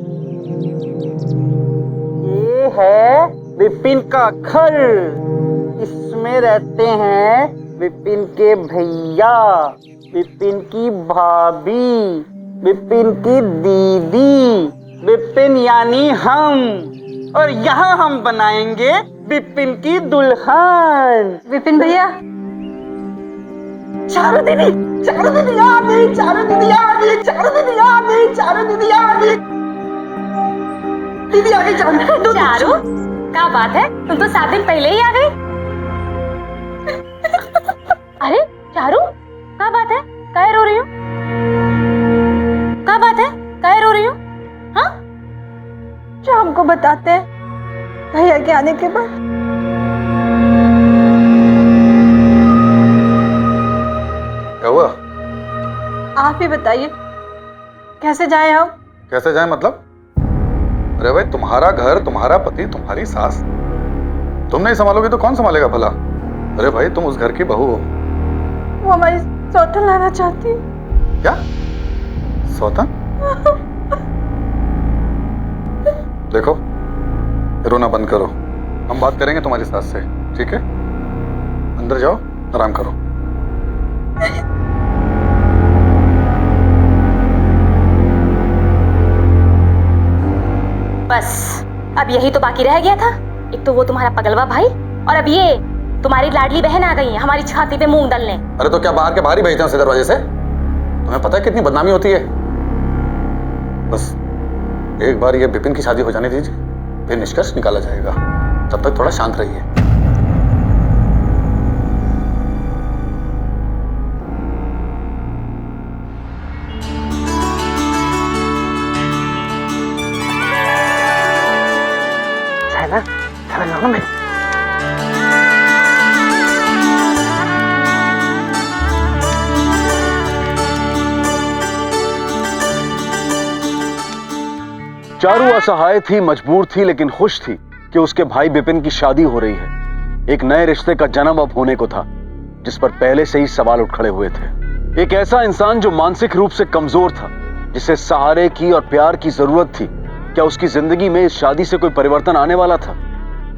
ये है विपिन का घर। इसमें रहते हैं विपिन के भैया, विपिन की भाभी, विपिन की दीदी, विपिन यानी हम। और यहाँ हम बनाएंगे विपिन की दुल्हन। विपिन भैया, चारू दीदी, चारू दीदी आ गई, चारू दीदी आ गई, चारू दीदी आ गई, चारू दीदी आ गई, दीदी आ गई। चारू, क्या बात है, तुम तो 7 दिन पहले ही आ गई। अरे चारू, क्या बात है, काहे रो रही हो? क्या बात है, काहे रो रही हो? हाँ, जो हमको बताते हैं भैया के आने के बाद। क्या हुआ? आप ही बताइए, कैसे जाए हम? कैसे जाए मतलब? अरे भाई, तुम्हारा घर, तुम्हारा पति, तुम्हारी सास, तुम नहीं संभालोगे तो कौन संभालेगा भला? अरे भाई, तुम उस घर की बहू हो। वो हमारी सौतन लाना चाहती है। क्या सौतन? देखो, रोना बंद करो, हम बात करेंगे तुम्हारी सास से, ठीक है? अंदर जाओ, आराम करो। बस अब यही तो बाकी रह गया था। एक तो वो तुम्हारा पगलवा भाई, और अब ये तुम्हारी लाडली बहन आ गई है हमारी छाती पे मूंग डालने। अरे तो क्या बाहर के बाहर ही भेजते हैं उसे दरवाजे से? तुम्हें पता है कितनी बदनामी होती है? बस एक बार ये विपिन की शादी हो जाने दीजिए, फिर निष्कर्ष निकाला जाएगा। तब तक थोड़ा शांत रहिए। चारू असहाय थी, मजबूर थी, लेकिन खुश थी कि उसके भाई विपिन की शादी हो रही है। एक नए रिश्ते का जन्म अब होने को था, जिस पर पहले से ही सवाल उठ खड़े हुए थे। एक ऐसा इंसान जो मानसिक रूप से कमजोर था, जिसे सहारे की और प्यार की जरूरत थी, क्या उसकी जिंदगी में इस शादी से कोई परिवर्तन आने वाला था,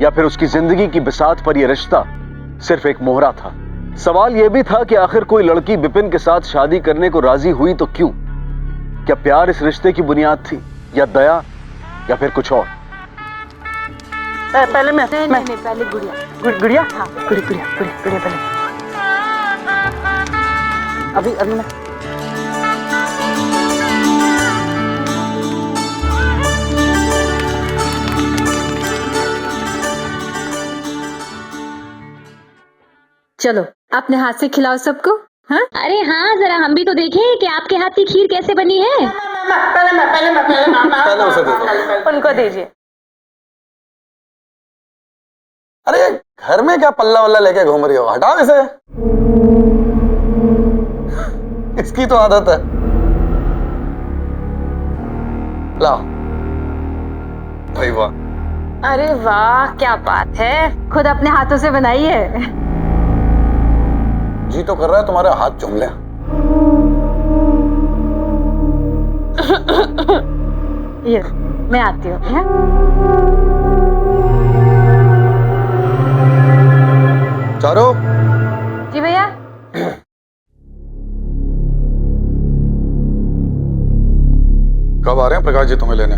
या फिर उसकी जिंदगी की बिसात पर यह रिश्ता सिर्फ एक मोहरा था? सवाल यह भी था कि आखिर कोई लड़की विपिन के साथ शादी करने को राजी हुई तो क्यों? क्या प्यार इस रिश्ते की बुनियाद थी, या दया, या फिर कुछ और? पहले मैं पहले गुड़िया। गुड़िया? हाँ, गुड़िया पहले। अभी मैं चलो अपने हाथ से खिलाओ सबको। हाँ? अरे हाँ, जरा हम भी तो देखें कि आपके हाथ की खीर कैसे बनी है। पहले उसे दे दो। उनको दीजिए। अरे घर में क्या पल्ला वल्ला लेके घूम रही हो? हटाओ इसे। इसकी तो आदत है। लाओ भाई, वाह। अरे वाह, क्या बात है, खुद अपने हाथों से बनाई है। जी तो कर रहा है तुम्हारे हाथ चूम ले। ये मैं आती हूँ। चारू। जी भैया। कब आ रहे हैं प्रकाश जी तुम्हें लेने?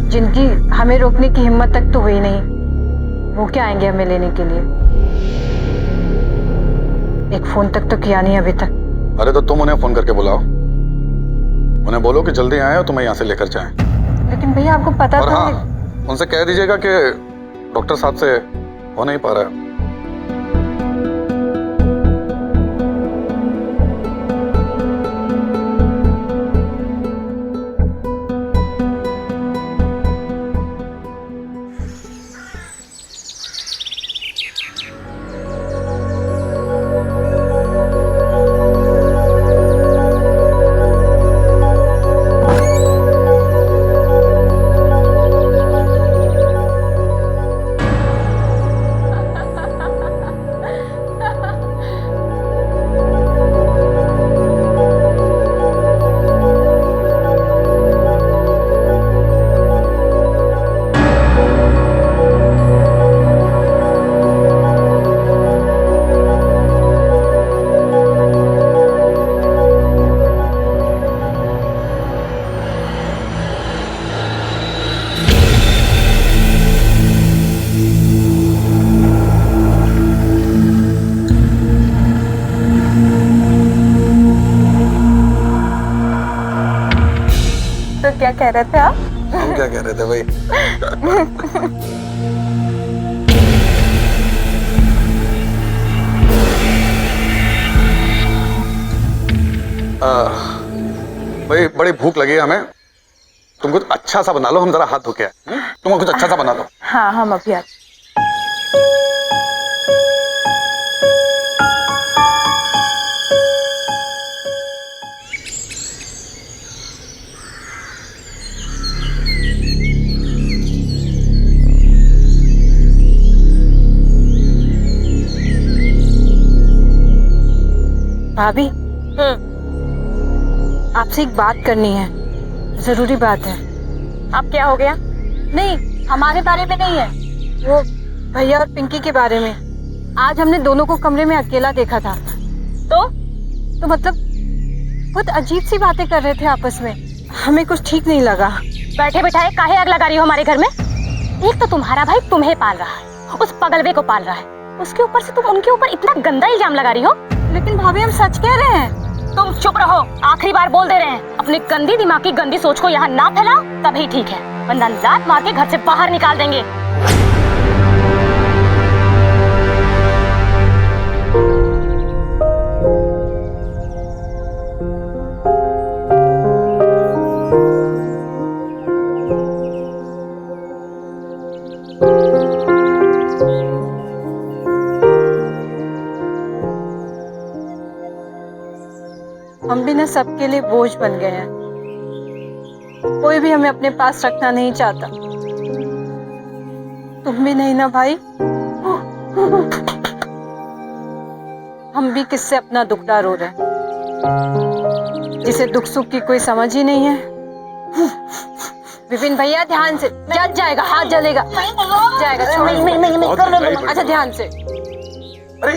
जिनकी हमें रोकने की हिम्मत तक तो हुई नहीं, वो क्या आएंगे हमें लेने के लिए? एक फोन तक तो किया नहीं अभी तक। अरे तो तुम उन्हें फोन करके बुलाओ, उन्हें बोलो कि जल्दी आए और तुम्हें यहाँ से लेकर जाएं। लेकिन भैया आपको पता और था। हाँ, उनसे कह दीजिएगा कि डॉक्टर साहब से हो नहीं पा रहा है। कह रहे थे आप? हम क्या कह रहे थे भाई? भाई बड़ी भूख लगी है हमें। तुम कुछ अच्छा सा बना लो, हम जरा हाथ धो के आए। तुम कुछ अच्छा सा बना दो। हाँ हम अभी आते। भाभी, आपसे एक बात करनी है, जरूरी बात है। अब क्या हो गया? नहीं, हमारे बारे में नहीं है, वो भैया और पिंकी के बारे में। आज हमने दोनों को कमरे में अकेला देखा था। तो मतलब बहुत अजीब सी बातें कर रहे थे आपस में, हमें कुछ ठीक नहीं लगा। बैठे बैठाए काहे आग लगा रही हो हमारे घर में? एक तो तुम्हारा भाई तुम्हें पाल रहा है, उस पगलवे को पाल रहा है, उसके ऊपर से तुम उनके ऊपर इतना गंदा इल्जाम लगा रही हो। लेकिन भाभी हम सच कह रहे हैं। तुम चुप रहो, आखिरी बार बोल दे रहे हैं। अपनी गंदी दिमाग की गंदी सोच को यहाँ ना फैलाओ, तभी ठीक है, वरना लात मार के घर से बाहर निकाल देंगे। हम भी ना सबके लिए बोझ बन गए हैं, कोई भी हमें अपने पास रखना नहीं चाहता। तुम भी नहीं ना भाई? हम भी किससे अपना दुखड़ा रो रहे हैं, जिसे दुख सुख की कोई समझ ही नहीं है। विपिन भैया ध्यान से, जल जाएगा, हाथ जलेगा, जाएगा। अच्छा ध्यान से। अरे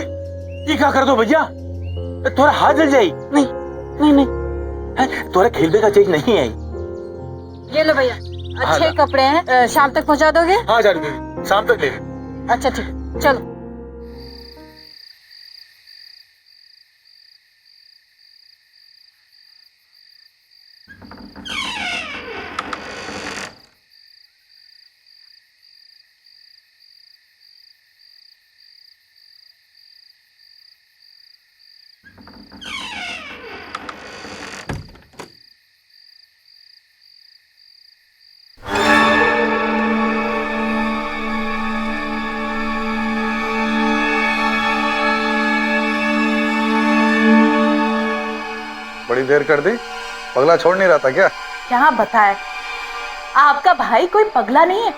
ये क्या कर दो भैया, थोड़ा हाथ जल जाए। नहीं नहीं नहीं, थोड़ा खेलने का चीज नहीं है। ये लो भैया, अच्छे कपड़े हैं, शाम तक पहुंचा दोगे? हाँ जाने, शाम तक ले। अच्छा ठीक, चलो। बड़ी देर कर दी, पगला छोड़ नहीं रहा था क्या? क्या बताए, आपका भाई कोई पगला नहीं है,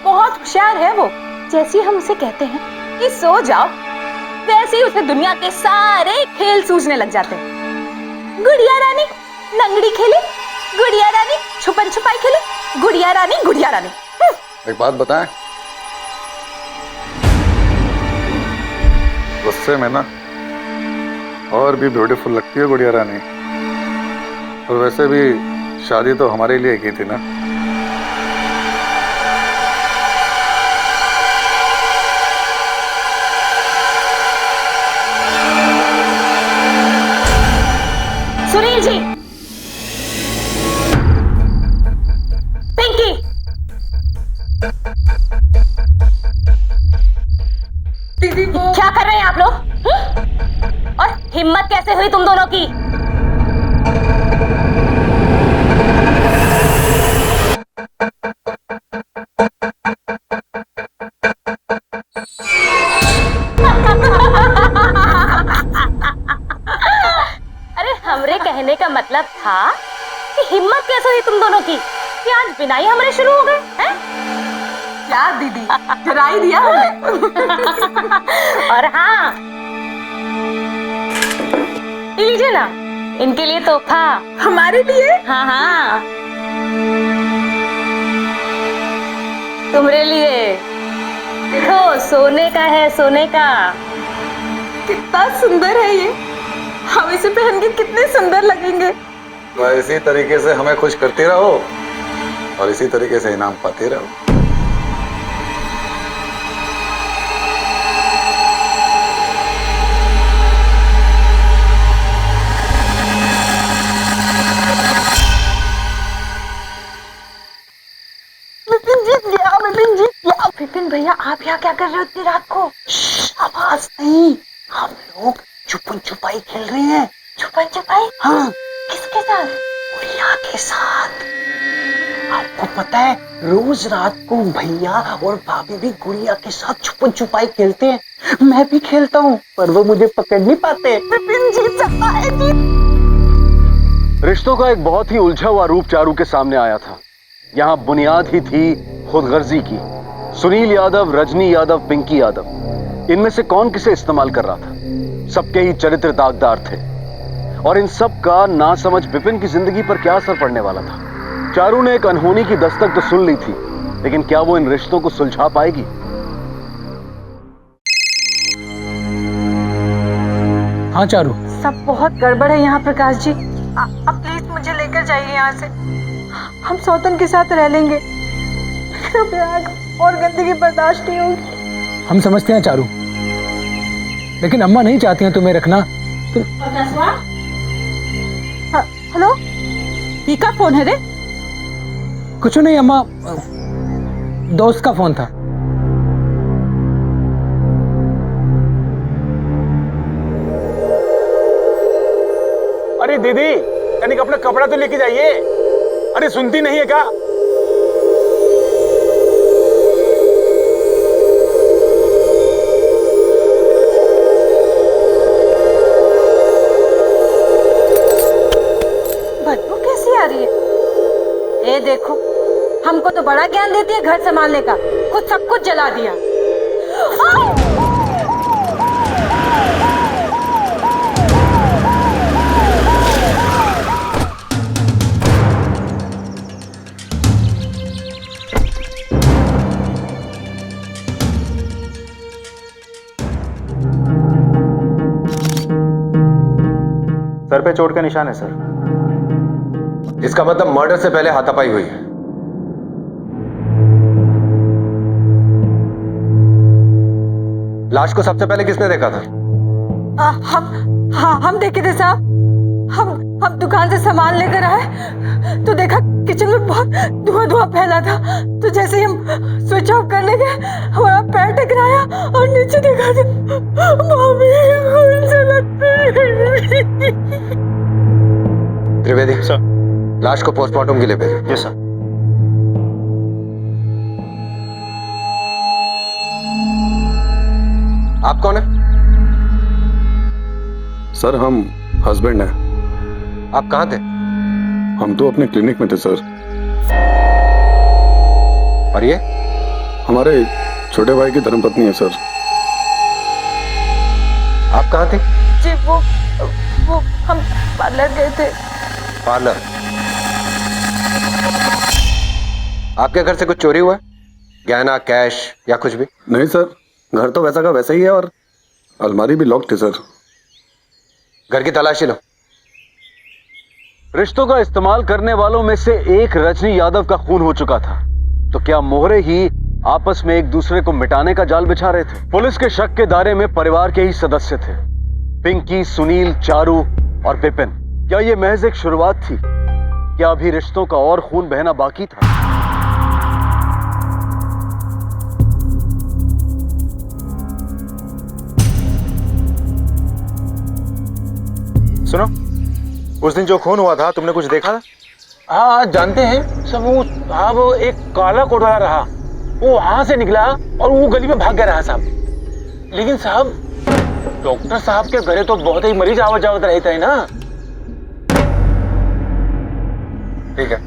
बहुत होशियार है वो। जैसे हम उसे कहते हैं कि सो जाओ, वैसे ही उसे दुनिया के सारे खेल सूझने लग जाते हैं। गुड़िया रानी लंगड़ी खेले, गुड़िया रानी छुपन छुपाई खेले, गुड़िया रानी गुड़िया रानी। एक बात बताएं, गुस्से में ना और भी ब्यूटीफुल लगती है गुड़िया रानी। और वैसे भी शादी तो हमारे लिए की थी ना। सुनील जी, पिंकी, दीदी वो क्या कर रहे हैं आप लोग? और हिम्मत कैसे हुई तुम दोनों की? अरे हमरे कहने का मतलब था कि हिम्मत कैसे हुई तुम दोनों की कि आज बिना ही हमरे शुरू हो गए हैं? क्या दीदी, डरा ही दिया हमने। और हाँ, लीजिए ना, इनके लिए तोहफा। हमारे लिए? हाँ हाँ, तुम्हारे लिए। देखो, सोने का है, सोने का। कितना सुंदर है ये, हम इसे पहन के कितने सुंदर लगेंगे। तो इसी तरीके से हमें खुश करती रहो और इसी तरीके से इनाम पाती रहो। भैया आप यहाँ क्या कर रहे हो इतनी रात को? आवाज नहीं, हम लोग छुपन छुपाई खेल रहे हैं। छुपन छुपाई? हाँ। किसके साथ? गुड़िया के साथ। आपको पता है रोज रात को भैया और भाभी भी गुड़िया के साथ छुपन छुपाई खेलते हैं। मैं भी खेलता हूँ पर वो मुझे पकड़ नहीं पाते। विपिन जीत सकता है जी। रिश्तों का एक बहुत ही उलझा हुआ रूप चारू के सामने आया था। यहाँ बुनियाद ही थी खुदगर्जी की। सुनील यादव, रजनी यादव, पिंकी यादव, इनमें से कौन किसे इस्तेमाल कर रहा था? सबके ही चरित्र दागदार थे और इन सब का नासमझ विपिन की जिंदगी पर क्या असर पड़ने वाला था? चारू ने एक अनहोनी की दस्तक तो सुन ली थी, लेकिन क्या वो इन रिश्तों को सुलझा पाएगी? हाँ चारू, सब बहुत गड़बड़ है यहाँ प्रकाश जी। अब प्लीज मुझे लेकर जाइए यहाँ से। हम सौतन के साथ रह लेंगे, अब आग और गंदगी बर्दाश्त नहीं होगी। हम समझते हैं चारू, लेकिन अम्मा नहीं चाहती हैं तुम्हें रखना। हेलो, ये का फोन है रे? कुछ नहीं अम्मा, दोस्त का फोन था। अरे दीदी, कनिक अपना कपड़ा तो लेके जाइए। अरे सुनती नहीं है क्या? बदबू कैसी आ रही है? ए देखो, हमको तो बड़ा ज्ञान देती है घर संभालने का, खुद सब कुछ जला दिया। सर पे चोट का निशान है सर। इसका मतलब मर्डर से पहले हाथापाई हुई है। लाश को सबसे पहले किसने देखा था? हम देखे थे साहब। हम दुकान से सामान लेकर आए तो देखा किचन में बहुत धुआं धुआं फैला था। तो जैसे ही हम स्विच ऑफ करने गए, हमारा पैर टकराया और नीचे देखा तो भाभी खून से लटपट। त्रिवेदी सर, लाश को पोस्टमार्टम के लिए भेजो। जी सर। आप कौन है? सर हम हस्बैंड हैं। आप कहाँ थे? हम तो अपने क्लिनिक में थे सर। और ये? हमारे छोटे भाई की धर्मपत्नी है सर। आप कहाँ थे? जी वो हम पार्लर गए थे। पार्लर? आपके घर से कुछ चोरी हुआ है? गहना, कैश या कुछ भी? नहीं सर, घर तो वैसा का वैसा ही है और अलमारी भी लॉक थी सर। घर की तलाशी लो। रिश्तों का इस्तेमाल करने वालों में से एक रजनी यादव का खून हो चुका था, तो क्या मोहरे ही आपस में एक दूसरे को मिटाने का जाल बिछा रहे थे? पुलिस के शक के दायरे में परिवार के ही सदस्य थे, पिंकी, सुनील, चारू और विपिन। क्या ये महज एक शुरुआत थी? क्या अभी रिश्तों का और खून बहना बाकी था? सुनो, उस दिन जो खून हुआ था तुमने कुछ देखा? हाँ जानते हैं सब। वो साहब एक काला कोट वाला रहा, वो वहां से निकला और वो गली में भाग गया रहा साहब। लेकिन साहब डॉक्टर साहब के घरे तो बहुत ही मरीज आवत जावत रहते हैं ना। ठीक है,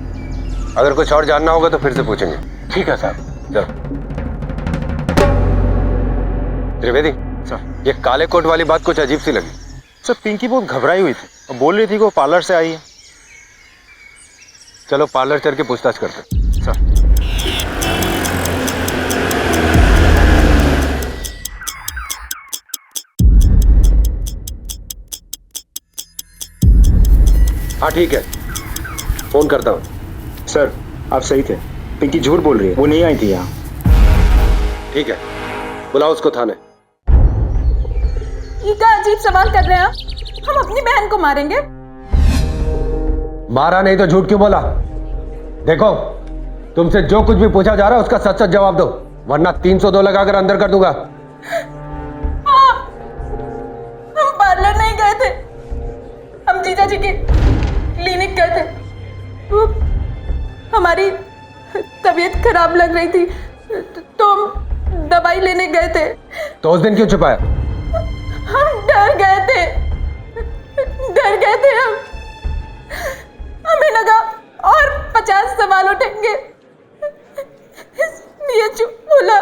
अगर कुछ और जानना होगा तो फिर से पूछेंगे। ठीक है साहब। चलो। त्रिवेदी सर, ये काले कोट वाली बात कुछ अजीब सी लगी। सर पिंकी बहुत घबराई हुई थी और बोल रही थी कि वो पार्लर से आई है। चलो पार्लर चल के पूछताछ करते। सर हाँ ठीक है, फोन करता हूँ। सर आप सही थे, पिंकी झूठ बोल रही है, वो नहीं आई थी यहाँ। ठीक है, बुलाओ उसको थाने। ये क्या अजीब सवाल कर रहे हैं आप? हम अपनी बहन को मारेंगे? मारा नहीं तो झूठ क्यों बोला? देखो, तुमसे जो कुछ भी पूछा जा रहा है उसका सच सच जवाब दो, वरना 302 लगाकर अंदर कर दूंगा। हम पार्लर नहीं गए थे, हम जीजा जी के क्लिनिक गए थे। वो हमारी तबीयत खराब लग रही थी तो हम दवाई लेने गए थे। तो उस दिन क्यों छुपाया? हम डर गए थे हम। हमें लगा और 50 सवाल उठेंगे, इसलिए चुप बोला।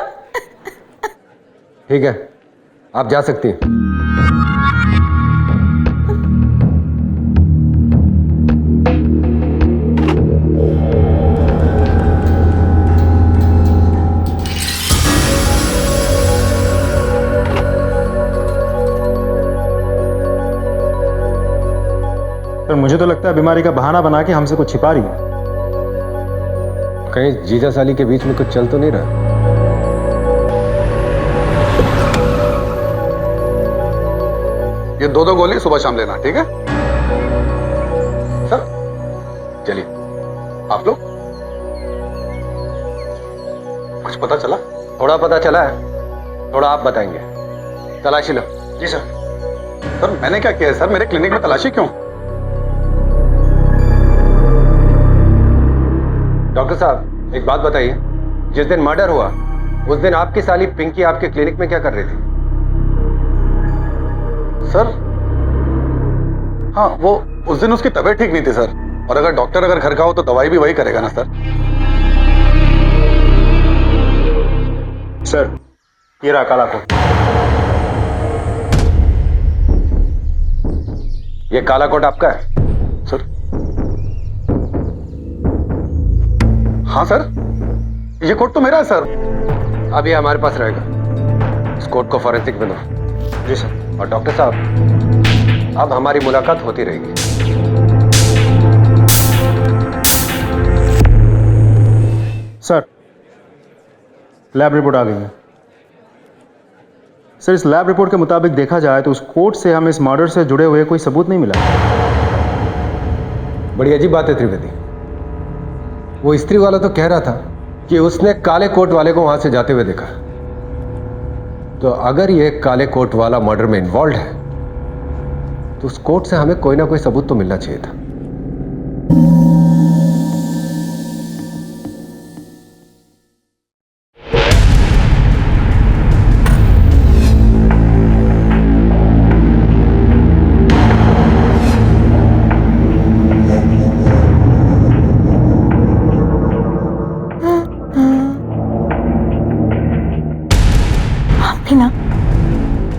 ठीक है, आप जा सकती हैं। पर मुझे तो लगता है बीमारी का बहाना बना के हमसे कुछ छिपा रही है। कहीं जीजा साली के बीच में कुछ चल तो नहीं रहा? ये 2-2 गोली सुबह शाम लेना, ठीक है सर? चलिए, आप लोग कुछ पता चला? थोड़ा पता चला है, थोड़ा आप बताएंगे। तलाशी लो। जी सर। सर मैंने क्या किया है सर? मेरे क्लिनिक में तलाशी क्यों? डॉक्टर साहब एक बात बताइए, जिस दिन मर्डर हुआ उस दिन आपकी साली पिंकी आपके क्लिनिक में क्या कर रही थी? सर हाँ, वो उस दिन उसकी तबीयत ठीक नहीं थी सर, और अगर डॉक्टर अगर घर का हो तो दवाई भी वही करेगा ना सर। सर ये रहा काला कोट। ये काला कोट आपका है? सर हाँ सर, ये कोट तो मेरा है सर। अब ये हमारे पास रहेगा, इस कोट को फॉरेंसिक में दो। जी सर। और डॉक्टर साहब अब हमारी मुलाकात होती रहेगी। सर लैब रिपोर्ट आ गई है। सर इस लैब रिपोर्ट के मुताबिक देखा जाए तो उस कोट से हमें इस मर्डर से जुड़े हुए कोई सबूत नहीं मिला। बड़ी अजीब बात है त्रिवेदी, वो स्त्री वाला तो कह रहा था कि उसने काले कोट वाले को वहां से जाते हुए देखा। तो अगर ये काले कोट वाला मर्डर में इन्वॉल्व है तो उस कोट से हमें कोई ना कोई सबूत तो मिलना चाहिए था।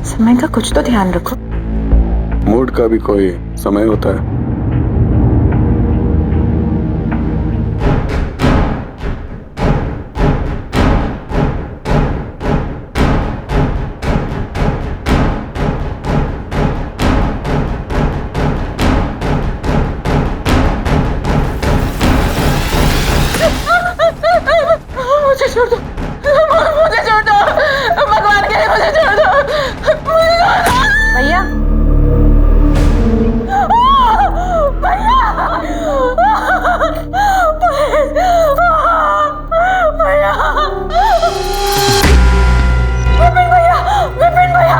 समय का कुछ तो ध्यान रखो। मूड का भी कोई समय होता है। मुझे छोड़ दो, मुझे छोड़ दो, भगवान के लिए मुझे छोड़ दो। भैया भैया भैया विपिन भैया, विपिन भैया,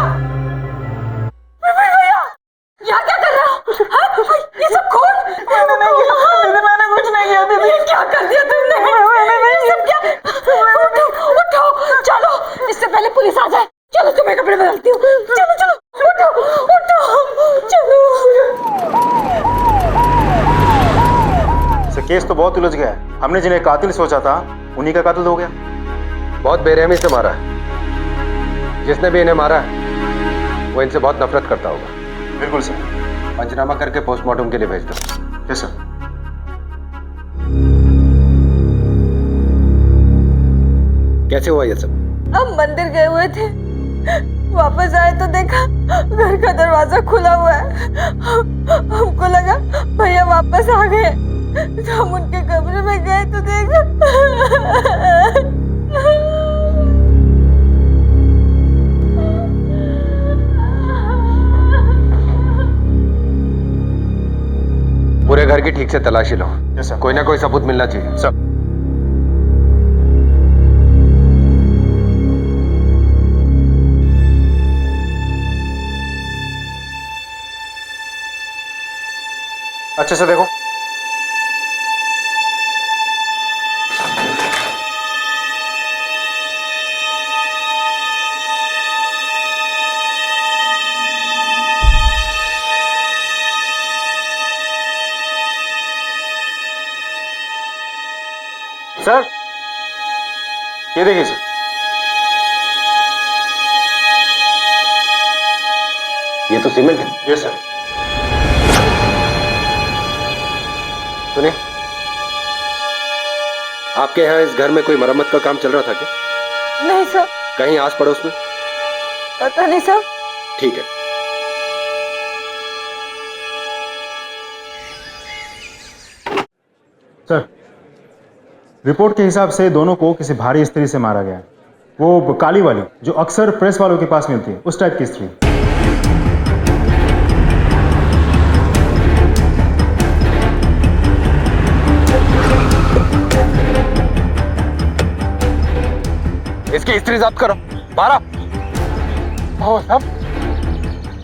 विपिन भैया, यहाँ क्या कर रहे हो? ये सब खून? मैंने कुछ नहीं किया दीदी। क्या कर दिया तुमने? सब क्या? उठो चलो, इससे पहले पुलिस आ जाए। चलो तुम्हें कपड़े बदलती हूँ। चलो चलो उठो उठो चलो। सर केस तो बहुत उलझ गया है। हमने जिन्हें कातिल सोचा था उन्हीं का कातिल हो गया। बहुत बेरहमी से मारा है। जिसने भी इन्हें मारा है वो इनसे बहुत नफरत करता होगा। बिल्कुल सर। पंचनामा करके पोस्टमार्टम के लिए भेज दो। Yes sir. कैसे हुआ ये सब? हम मंदिर गए हुए थे, वापस आए तो देखा घर का दरवाजा खुला हुआ है। हमको लगा भैया वापस आ गए, तो हम उनके कमरे में गए तो देखा पूरे घर की ठीक से तलाशी लो। कोई ना कोई सबूत मिलना चाहिए। सब अच्छे से देखो। सर, ये देखिए सर। ये तो सीमेंट है। Yes sir. सुनिए, आपके यहाँ इस घर में कोई मरम्मत का काम चल रहा था क्या? नहीं सर। कहीं आस पड़ोस में? पता नहीं सर। ठीक है। सर, रिपोर्ट के हिसाब से दोनों को किसी भारी स्त्री से मारा गया है। वो काली वाली जो अक्सर प्रेस वालों के पास मिलती है, उस टाइप की स्त्री। इसकी स्त्री जब्त करो। 12। ओ साहब,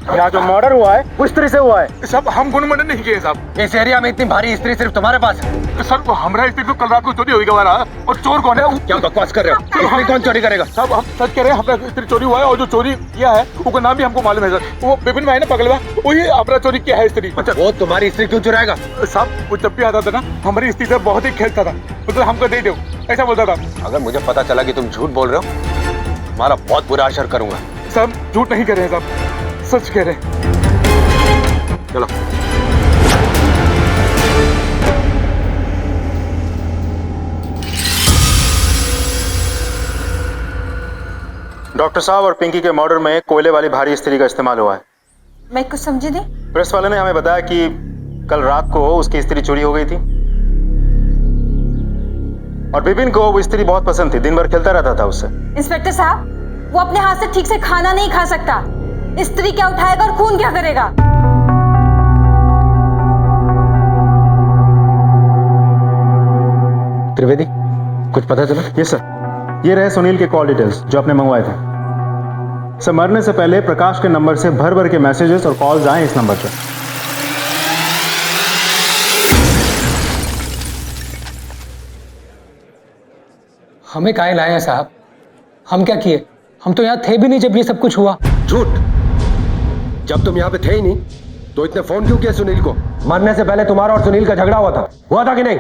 यहाँ जो मर्डर हुआ है वो स्त्री से हुआ है। सब हम गुण मर्डर नहीं किए साहब। इस एरिया में इतनी भारी स्त्री सिर्फ तुम्हारे पास है। सर, वो हमारा स्त्री तो कल रात को चोरी हुई गवारा, और चोर कौन है? क्या बकवास कर रहे हो? स्त्री कौन चोरी करेगा? साहब, हम सच कह रहे हैं, हमारा स्त्री चोरी हुआ है, और जो चोरी किया है उसका नाम भी हमको मालूम है सर। वो विपिन भाई ने पकड़वा, वही हमारा चोरी किया है स्त्री। अच्छा, वो तुम्हारी स्त्री क्यों चुराएगा? साहब, वो जब भी आता था ना, हमारी स्त्री से बहुत ही खेलता था, मतलब हमको दे दो ऐसा बोलता था। अगर मुझे पता चला कि तुम झूठ बोल रहे हो, तुम्हारा बहुत बुरा असर करूंगा। साहब, झूठ नहीं कह रहे हैं साहब, सच कह रहे हैं। चलो। डॉक्टर साहब और पिंकी के मर्डर में कोयले वाली भारी स्त्री का इस्तेमाल हुआ है। मैं कुछ समझी नहीं। प्रेस वाले ने हमें बताया कि कल रात को उसकी स्त्री चोरी हो गई थी, और विपिन को वो स्त्री बहुत पसंद थी, दिन भर खेलता रहता था उससे। इंस्पेक्टर साहब, वो अपने हाथ से ठीक से खाना नहीं खा सकता, स्त्री क्या उठाएगा और खून क्या करेगा? त्रिवेदी, कुछ पता चला? यस सर, ये रहे सुनील के कॉल डिटेल्स जो आपने मंगवाए थे। सर, मरने से पहले प्रकाश के नंबर से भर भर के मैसेजेस और कॉल्स आए इस नंबर पर। हमें काहे लाए हैं साहब? हम क्या किए? हम तो यहाँ थे भी नहीं जब ये सब कुछ हुआ। झूठ! जब तुम यहाँ पे थे ही नहीं तो इतने फोन क्यों किए सुनील को? मरने से पहले तुम्हारा और सुनील का झगड़ा हुआ था कि नहीं?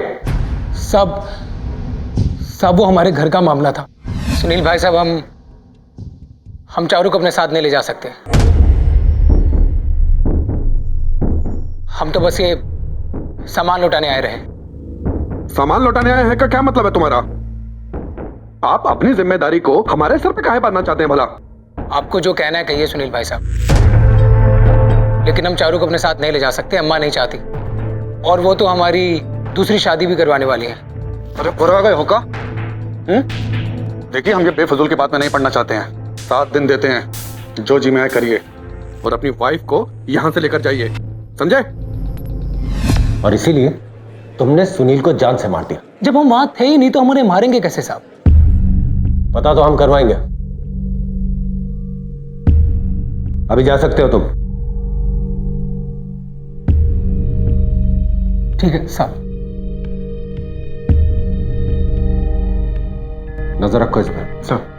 सब वो हमारे घर का मामला था। सुनील भाई साहब, हम चारू को अपने साथ नहीं ले जा सकते। हम तो बस ये सामान लौटाने आए रहे। सामान लौटाने आए हैं का क्या मतलब है तुम्हारा? आप अपनी जिम्मेदारी को हमारे सर पे काहे बांधना चाहते हैं भला? आपको जो कहना है कहिए सुनील भाई साहब, लेकिन हम चारू को अपने साथ नहीं ले जा सकते। अम्मा नहीं चाहती, और वो तो हमारी दूसरी शादी भी करवाने वाली है। अरे बुरा गए हो का? देखिए, हम ये बेफजूल की बात में नहीं पढ़ना चाहते हैं। 7 दिन देते हैं, जो जी में आए करिए, और अपनी वाइफ को यहाँ से लेकर जाइए, समझे? और इसीलिए तुमने सुनील को जान से मार दिया। जब हम वहां थे ही नहीं तो हमारे मारेंगे कैसे साहब? पता तो हम करवाएंगे। अभी जा सकते हो तुम। ठीक है साहब। नजर रखो इस पर। सर,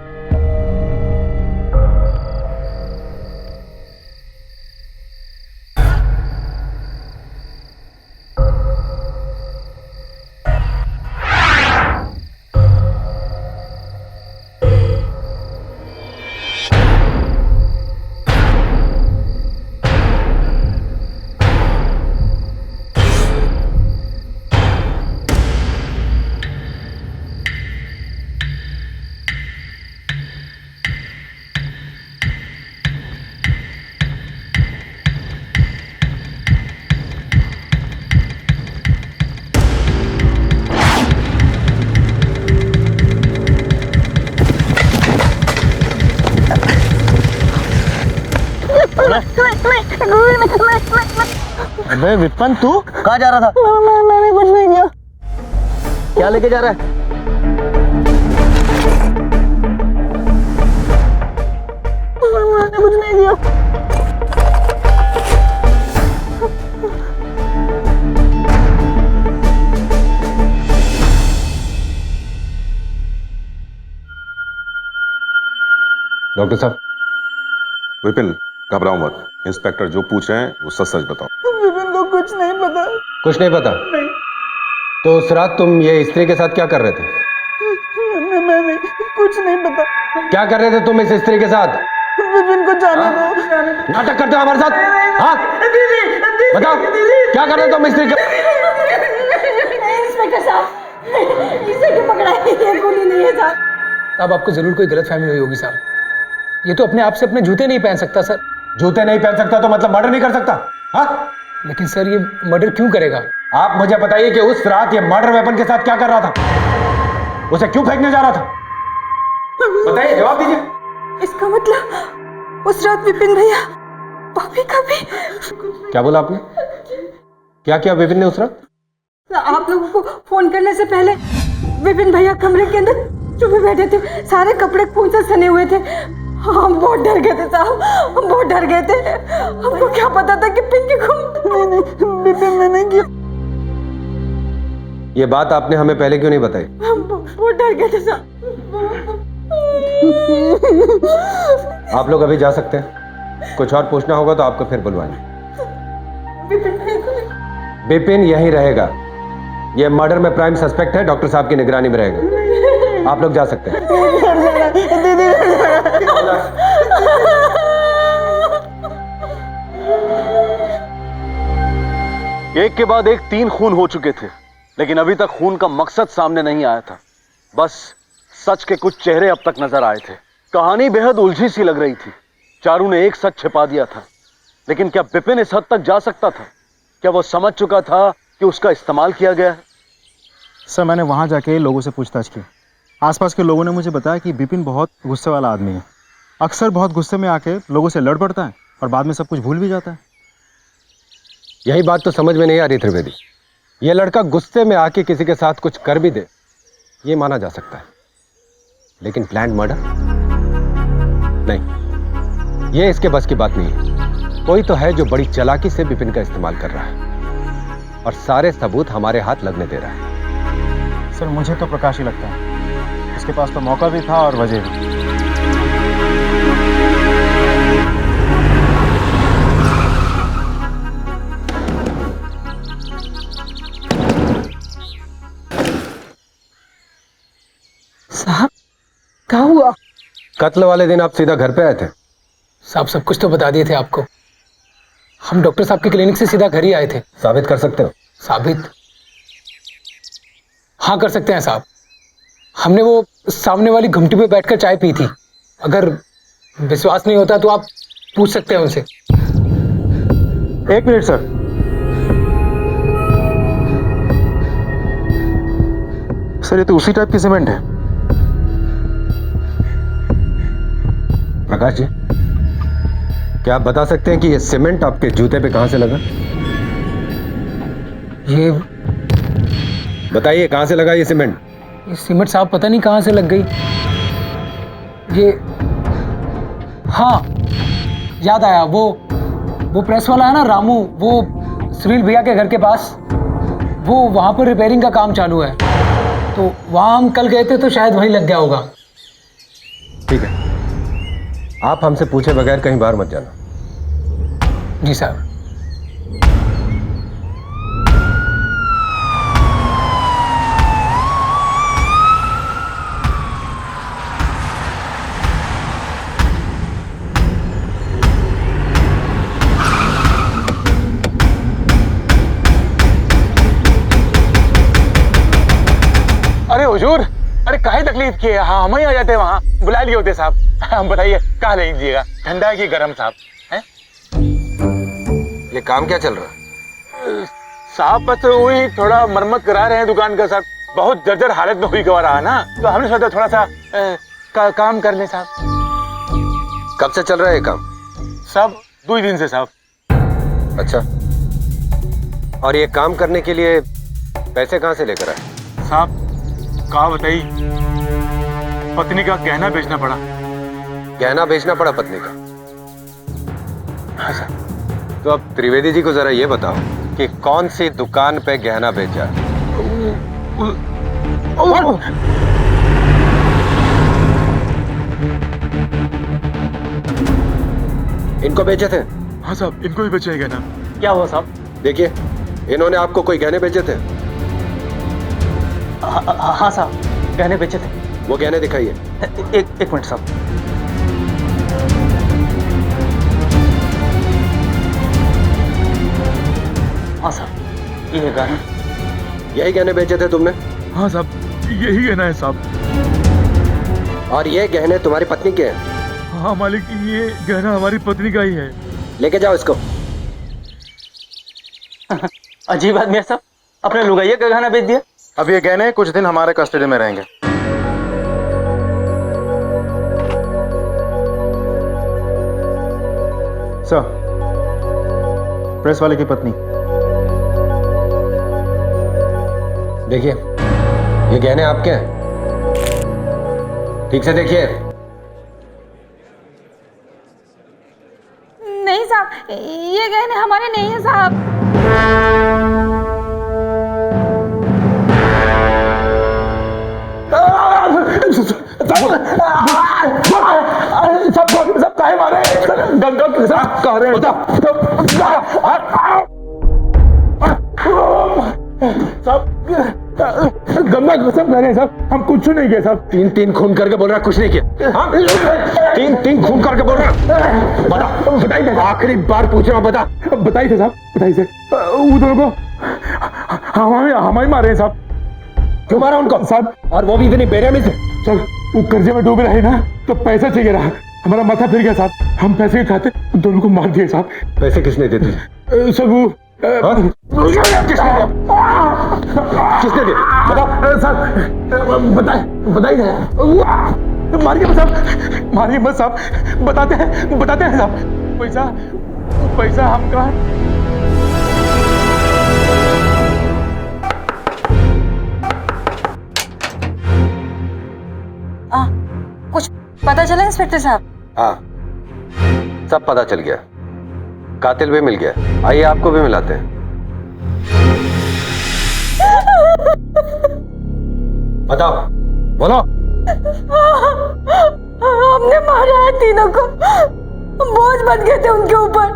अबे विपन, तू कहाँ जा रहा था? मैंने कुछ नहीं किया। क्या लेके जा रहा है? मैंने कुछ नहीं किया। डॉक्टर साहब। विपिन घबराओ मत, इंस्पेक्टर जो पूछ रहे हैं वो सच सच बताओ। विपिन को कुछ नहीं पता। कुछ नहीं पता? नहीं। तो उस रात तुम ये स्त्री के साथ क्या कर रहे थे? मैं नहीं, कुछ नहीं पता। क्या कर रहे थे तुम इस स्त्री के साथ? विपिन को जाने दो। नाटक करते हो हमारे साथ? हाँ बताओ, क्या कर रहे हो तुम स्त्री के? इंस्पेक्टर साहब, इसे क्यों पकड़ा है? ये गोली नहीं है साहब। साहब आपको जरूर कोई गलतफहमी हुई होगी साहब। ये तो अपने आप से अपने जूते नहीं पहन सकता सर। जूते नहीं पहन सकता तो मतलब मर्डर नहीं कर सकता? हाँ? लेकिन सर ये मर्डर क्यों करेगा? आप मुझे बताइए कि उस रात ये मर्डर वेपन के साथ क्या कर रहा था? उसे क्यों फेंकने जा रहा था? बताइए, जवाब दीजिए। इसका मतलब उस रात विपिन भैया भाभी का भी। क्या बोला आपने? क्या किया विपिन ने उस रात? आप लोगों को फोन करने से पहले विपिन भैया कमरे के अंदर चुपे बैठे थे, सारे कपड़े खून से सने हुए थे। हम बहुत डर गए थे साहब, हम बहुत डर गए थे। हमको क्या पता था कि पिंकी को। नहीं, विपिन ने नहीं किया। ये बात आपने हमें पहले क्यों नहीं बताई? हम बहुत डर गए थे साहब। आप लोग अभी जा सकते हैं, कुछ और पूछना होगा तो आपको फिर बुलवाएंगे। विपिन यहीं रहेगा, ये मर्डर में प्राइम सस्पेक्ट है, डॉक्टर साहब की निगरानी में रहेगा। आप लोग जा सकते हैं। एक के बाद एक 3 खून हो चुके थे, लेकिन अभी तक खून का मकसद सामने नहीं आया था। बस सच के कुछ चेहरे अब तक नजर आए थे। कहानी बेहद उलझी सी लग रही थी। चारू ने एक सच छिपा दिया था, लेकिन क्या विपिन इस हद तक जा सकता था? क्या वो समझ चुका था कि उसका इस्तेमाल किया गया है? सर, मैंने वहां जाके लोगों से पूछताछ की। आसपास के लोगों ने मुझे बताया कि विपिन बहुत गुस्से वाला आदमी है। अक्सर बहुत गुस्से में आके लोगों से लड़ पड़ता है और बाद में सब कुछ भूल भी जाता है। यही बात तो समझ में नहीं आ रही त्रिवेदी। ये लड़का गुस्से में आके किसी के साथ कुछ कर भी दे, ये माना जा सकता है, लेकिन प्लान्ड मर्डर नहीं, ये इसके बस की बात नहीं है। कोई तो है जो बड़ी चालाकी से विपिन का इस्तेमाल कर रहा है और सारे सबूत हमारे हाथ लगने दे रहा है। सर, मुझे तो प्रकाश ही लगता है। उसके पास तो मौका भी था और वजह भी। साहब क्या हुआ? कत्ल वाले दिन आप सीधा घर पे आए थे? साहब सब कुछ तो बता दिए थे आपको। हम डॉक्टर साहब के क्लिनिक से सीधा घर ही आए थे। साबित कर सकते हो? साबित? हाँ कर सकते हैं साहब। हमने वो सामने वाली घुमटी पे बैठकर चाय पी थी। अगर विश्वास नहीं होता तो आप पूछ सकते हैं उनसे। 1 मिनट सर। सर, ये तो उसी टाइप की सीमेंट है। प्रकाश जी, क्या आप बता सकते हैं कि ये सीमेंट आपके जूते पे कहां से लगा? ये बताइए, कहां से लगा ये सीमेंट? ये सीमेंट साहब पता नहीं कहां से लग गई। ये हाँ याद आया, वो प्रेस वाला है ना रामू, वो सुनील भैया के घर के पास, वो वहां पर रिपेयरिंग का काम चालू है, तो वहां हम कल गए थे तो शायद वहीं लग गया होगा। ठीक है, आप हमसे पूछे बगैर कहीं बाहर मत जाना। जी साहब। अरे हुजूर, अरे काहे तकलीफ की है? हाँ हम ही आ जाते वहाँ, बुला लिए होते साहब। हम बताइए कहाँ ले लीजिएगा, ठंडा है कि गर्म साहब? हैं? ये काम क्या चल रहा है? साहब बस वही थोड़ा मरम्मत करा रहे हैं दुकान का साहब। बहुत जर्जर हालत में हुई गवा रहा ना, तो हमने सोचा थोड़ा सा काम कर ले साहब। कब से चल रहा है ये काम? साहब 2 दिन से साहब। अच्छा, और ये काम करने के लिए पैसे कहाँ से लेकर आए? साहब कहा बताइए, पत्नी का गहना बेचना पड़ा। गहना बेचना पड़ा पत्नी का? हाँ सर। तो अब त्रिवेदी जी को जरा ये बताओ कि कौन सी दुकान पे गहना बेचा? इनको बेचे थे? हाँ साहब, इनको ही बेचे गहना। क्या हुआ साहब? देखिए, इन्होंने आपको कोई गहने बेचे थे? हाँ साहब, गहने बेचे थे। वो गहने दिखाइए। एक मिनट साहब। हाँ साहब, ये गहने। यही गहने बेचे थे तुमने? हाँ साहब, यही गहना है साहब। और ये गहने तुम्हारी पत्नी के हैं? हाँ मालिक, ये गहना हमारी पत्नी का ही है। लेके जाओ इसको। अजीब आदमी है साहब, अपने लुगाइया का गहना बेच दिया। अब ये गहने कुछ दिन हमारे कस्टडी में रहेंगे। सर, प्रेस वाले की पत्नी। देखिए, ये गहने आपके हैं, ठीक से देखिए। नहीं साहब, ये गहने हमारे नहीं है साहब। सब काहे मारे? गंगा के साथ कह रहे सब गंगा के सब कह रहे हैं साहब, हम कुछ नहीं किए साहब। तीन खून करके बोल रहा, कुछ नहीं किया। हाँ? तीन खून करके बोल रहा। बता, बताइए, आखिरी बार पूछ रहा हूँ, बता। बताइए साहब, बताइए। वो दोनों को हमारे मारे हैं साहब। क्यों मारा उनको साहब? और वो भी इतनी बेरहमी से? सर, वो कर्जे में डूबे रहे ना, तो पैसा चाहिए रहा, हमारा माथा फिर गया साहब। हम पैसे के खाते दोनों को मार दिए साहब। पैसे किसने दे दिए? सर वो किसने दिए? बताओ सर, बताइए। मारिए मत साहब, मारिए मत साहब, बताते हैं साहब। पैसा हम कहाँ? कुछ पता चला इंस्पेक्टर साहब? हाँ, सब पता चल गया, कातिल भी मिल गया। आइए आपको भी मिलाते हैं। बताओ, बोलो। हमने मारा है तीनों को, बोझ बन गए थे उनके ऊपर।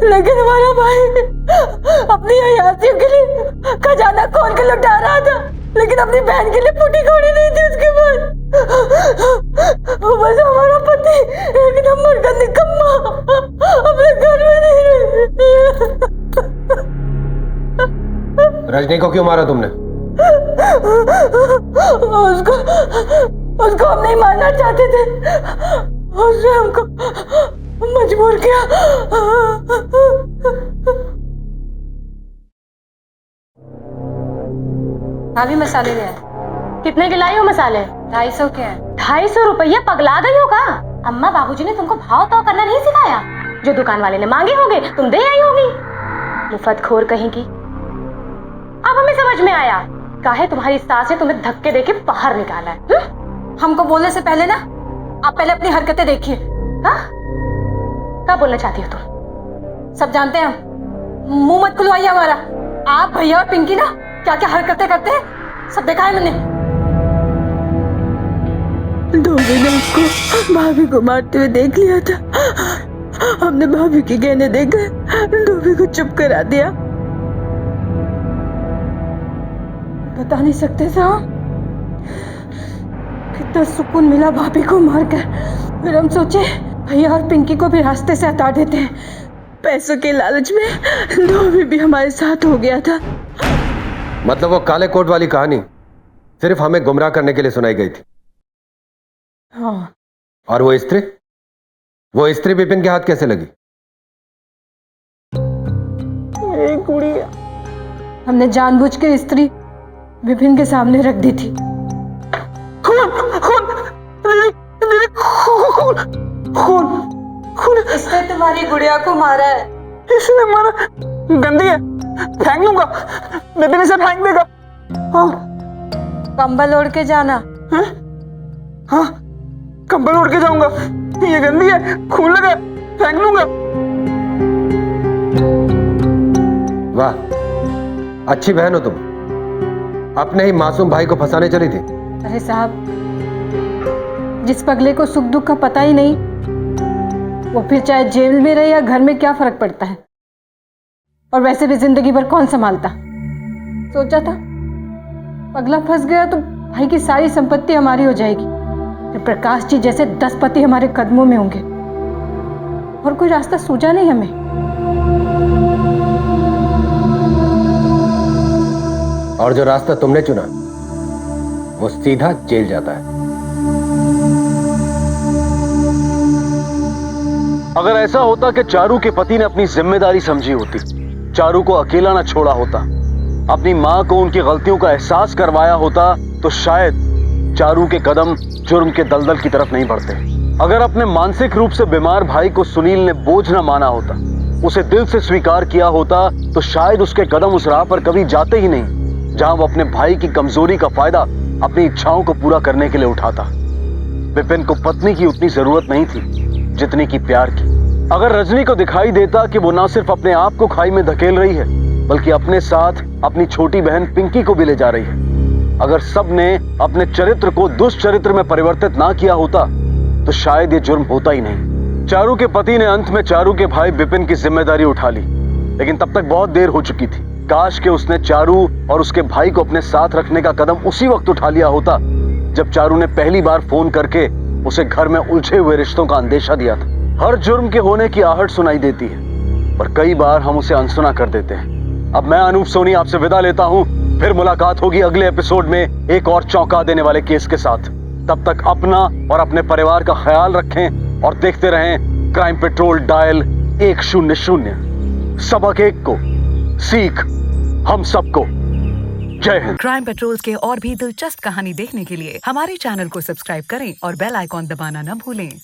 लेकिन हमारा भाई अपनी हयातियों के लिए खजाना खोल के लुटा रहा था, लेकिन अपनी बहन के लिए फूटी घोड़ी नहीं थी उसके पास। बस हमारा पति एक नंबर का निकम्मा, अपने घर में नहीं रहे। रजनी को क्यों मारा तुमने? उसको हम नहीं मारना चाहते थे, उसने हमको मजबूर किया। भाभी मसाले ले। कितने के लाई हो मसाले? 250 के हैं। 250 रुपया? पगला गई हो का? अम्मा बाबूजी ने तुमको भाव ताव करना नहीं सिखाया? जो दुकान वाले ने मांगे होंगे तुम दे आई होगी। मुफतखोर कहेंगी। अब हमें समझ में आया काहे तुम्हारी सास ने तुम्हें धक्के देके बाहर निकाला है। हमको बोलने से पहले ना आप पहले अपनी हरकतें देखिए। हाँ? क्या बोलना चाहती हो तुम? सब जानते हैं हम, मुंह मत खुलवाइए हमारा। आप भैया और पिंकी ना क्या क्या हरकतें करते हैं सब देखा है मैंने। धोबी ने उसको भाभी को मारते हुए देख लिया था। हमने भाभी के गहने देकर धोबी को चुप करा दिया। बता नहीं सकते साहब कितना सुकून मिला भाभी को मारकर। फिर हम सोचे भैया और पिंकी को भी रास्ते से हटा देते हैं। पैसों के लालच में धोबी भी हमारे साथ हो गया था। मतलब वो काले कोट वाली कहानी सिर्फ हमें गुमराह करने के लिए सुनाई गई थी। हाँ। और वो स्त्री विपिन के हाथ कैसे लगी? गुड़िया हमने जानबूझ के स्त्री विपिन के सामने रख दी थी। खून इसने तुम्हारी गुड़िया को मारा है। इसने मारा? गंदी है, फेंक लूंगा। विपिन इसे फेंक देगा। हाँ। कंबल ओढ़ के जाना। हाँ, कंबल ओढ़ के जाऊंगा। ये गंदी है, खून लगा, फेंक लूंगा। वाह, अच्छी बहन हो तुम। अपने ही मासूम भाई को फंसाने चली थी। अरे साहब, जिस पगले को सुख दुख का पता ही नहीं वो फिर चाहे जेल में रहे या घर में, क्या फर्क पड़ता है। और वैसे भी जिंदगी भर कौन संभालता। सोचा था पगला फंस गया तो भाई की सारी संपत्ति हमारी हो जाएगी, फिर प्रकाश जी जैसे 10 पति हमारे कदमों में होंगे, और कोई रास्ता सूझा नहीं हमें। और जो रास्ता तुमने चुना वो सीधा जेल जाता है। अगर ऐसा होता कि चारू के पति ने अपनी जिम्मेदारी समझी होती, चारू को अकेला ना छोड़ा होता, अपनी मां को उनकी गलतियों का एहसास करवाया होता, तो शायद चारू के कदम जुर्म के दलदल की तरफ नहीं बढ़ते। अगर अपने मानसिक रूप से बीमार भाई को सुनील ने बोझ न माना होता, उसे दिल से स्वीकार किया होता, तो शायद उसके कदम उस राह पर कभी जाते ही नहीं जहां वो अपने भाई की कमजोरी का फायदा अपनी इच्छाओं को पूरा करने के लिए उठाता। विपिन को पत्नी की उतनी जरूरत नहीं थी जितनी की प्यार की। अगर रजनी को दिखाई देता कि वो ना सिर्फ अपने आप को खाई में धकेल रही है, बल्कि अपने साथ अपनी छोटी बहन पिंकी को भी ले जा रही है, अगर सब ने अपने चरित्र को दुष्चरित्र में परिवर्तित ना किया होता, तो शायद ये जुर्म होता ही नहीं। चारू के पति ने अंत में चारू के भाई विपिन की जिम्मेदारी उठा ली, लेकिन तब तक बहुत देर हो चुकी थी। काश के उसने चारू और उसके भाई को अपने साथ रखने का कदम उसी वक्त उठा लिया होता जब चारू ने पहली बार फोन करके उसे घर में उलझे हुए रिश्तों का अंदेशा दिया था। हर जुर्म के होने की आहट सुनाई देती है, पर कई बार हम उसे अनसुना कर देते हैं। अब मैं अनूप सोनी आपसे विदा लेता हूं, फिर मुलाकात होगी अगले एपिसोड में एक और चौंका देने वाले केस के साथ। तब तक अपना और अपने परिवार का ख्याल रखें और देखते रहें क्राइम पेट्रोल डायल 100। सबक एक को, सीख हम सबको। जय हिंद। क्राइम पेट्रोल के और भी दिलचस्प कहानी देखने के लिए हमारे चैनल को सब्सक्राइब करें और बेल आइकॉन दबाना न भूलें।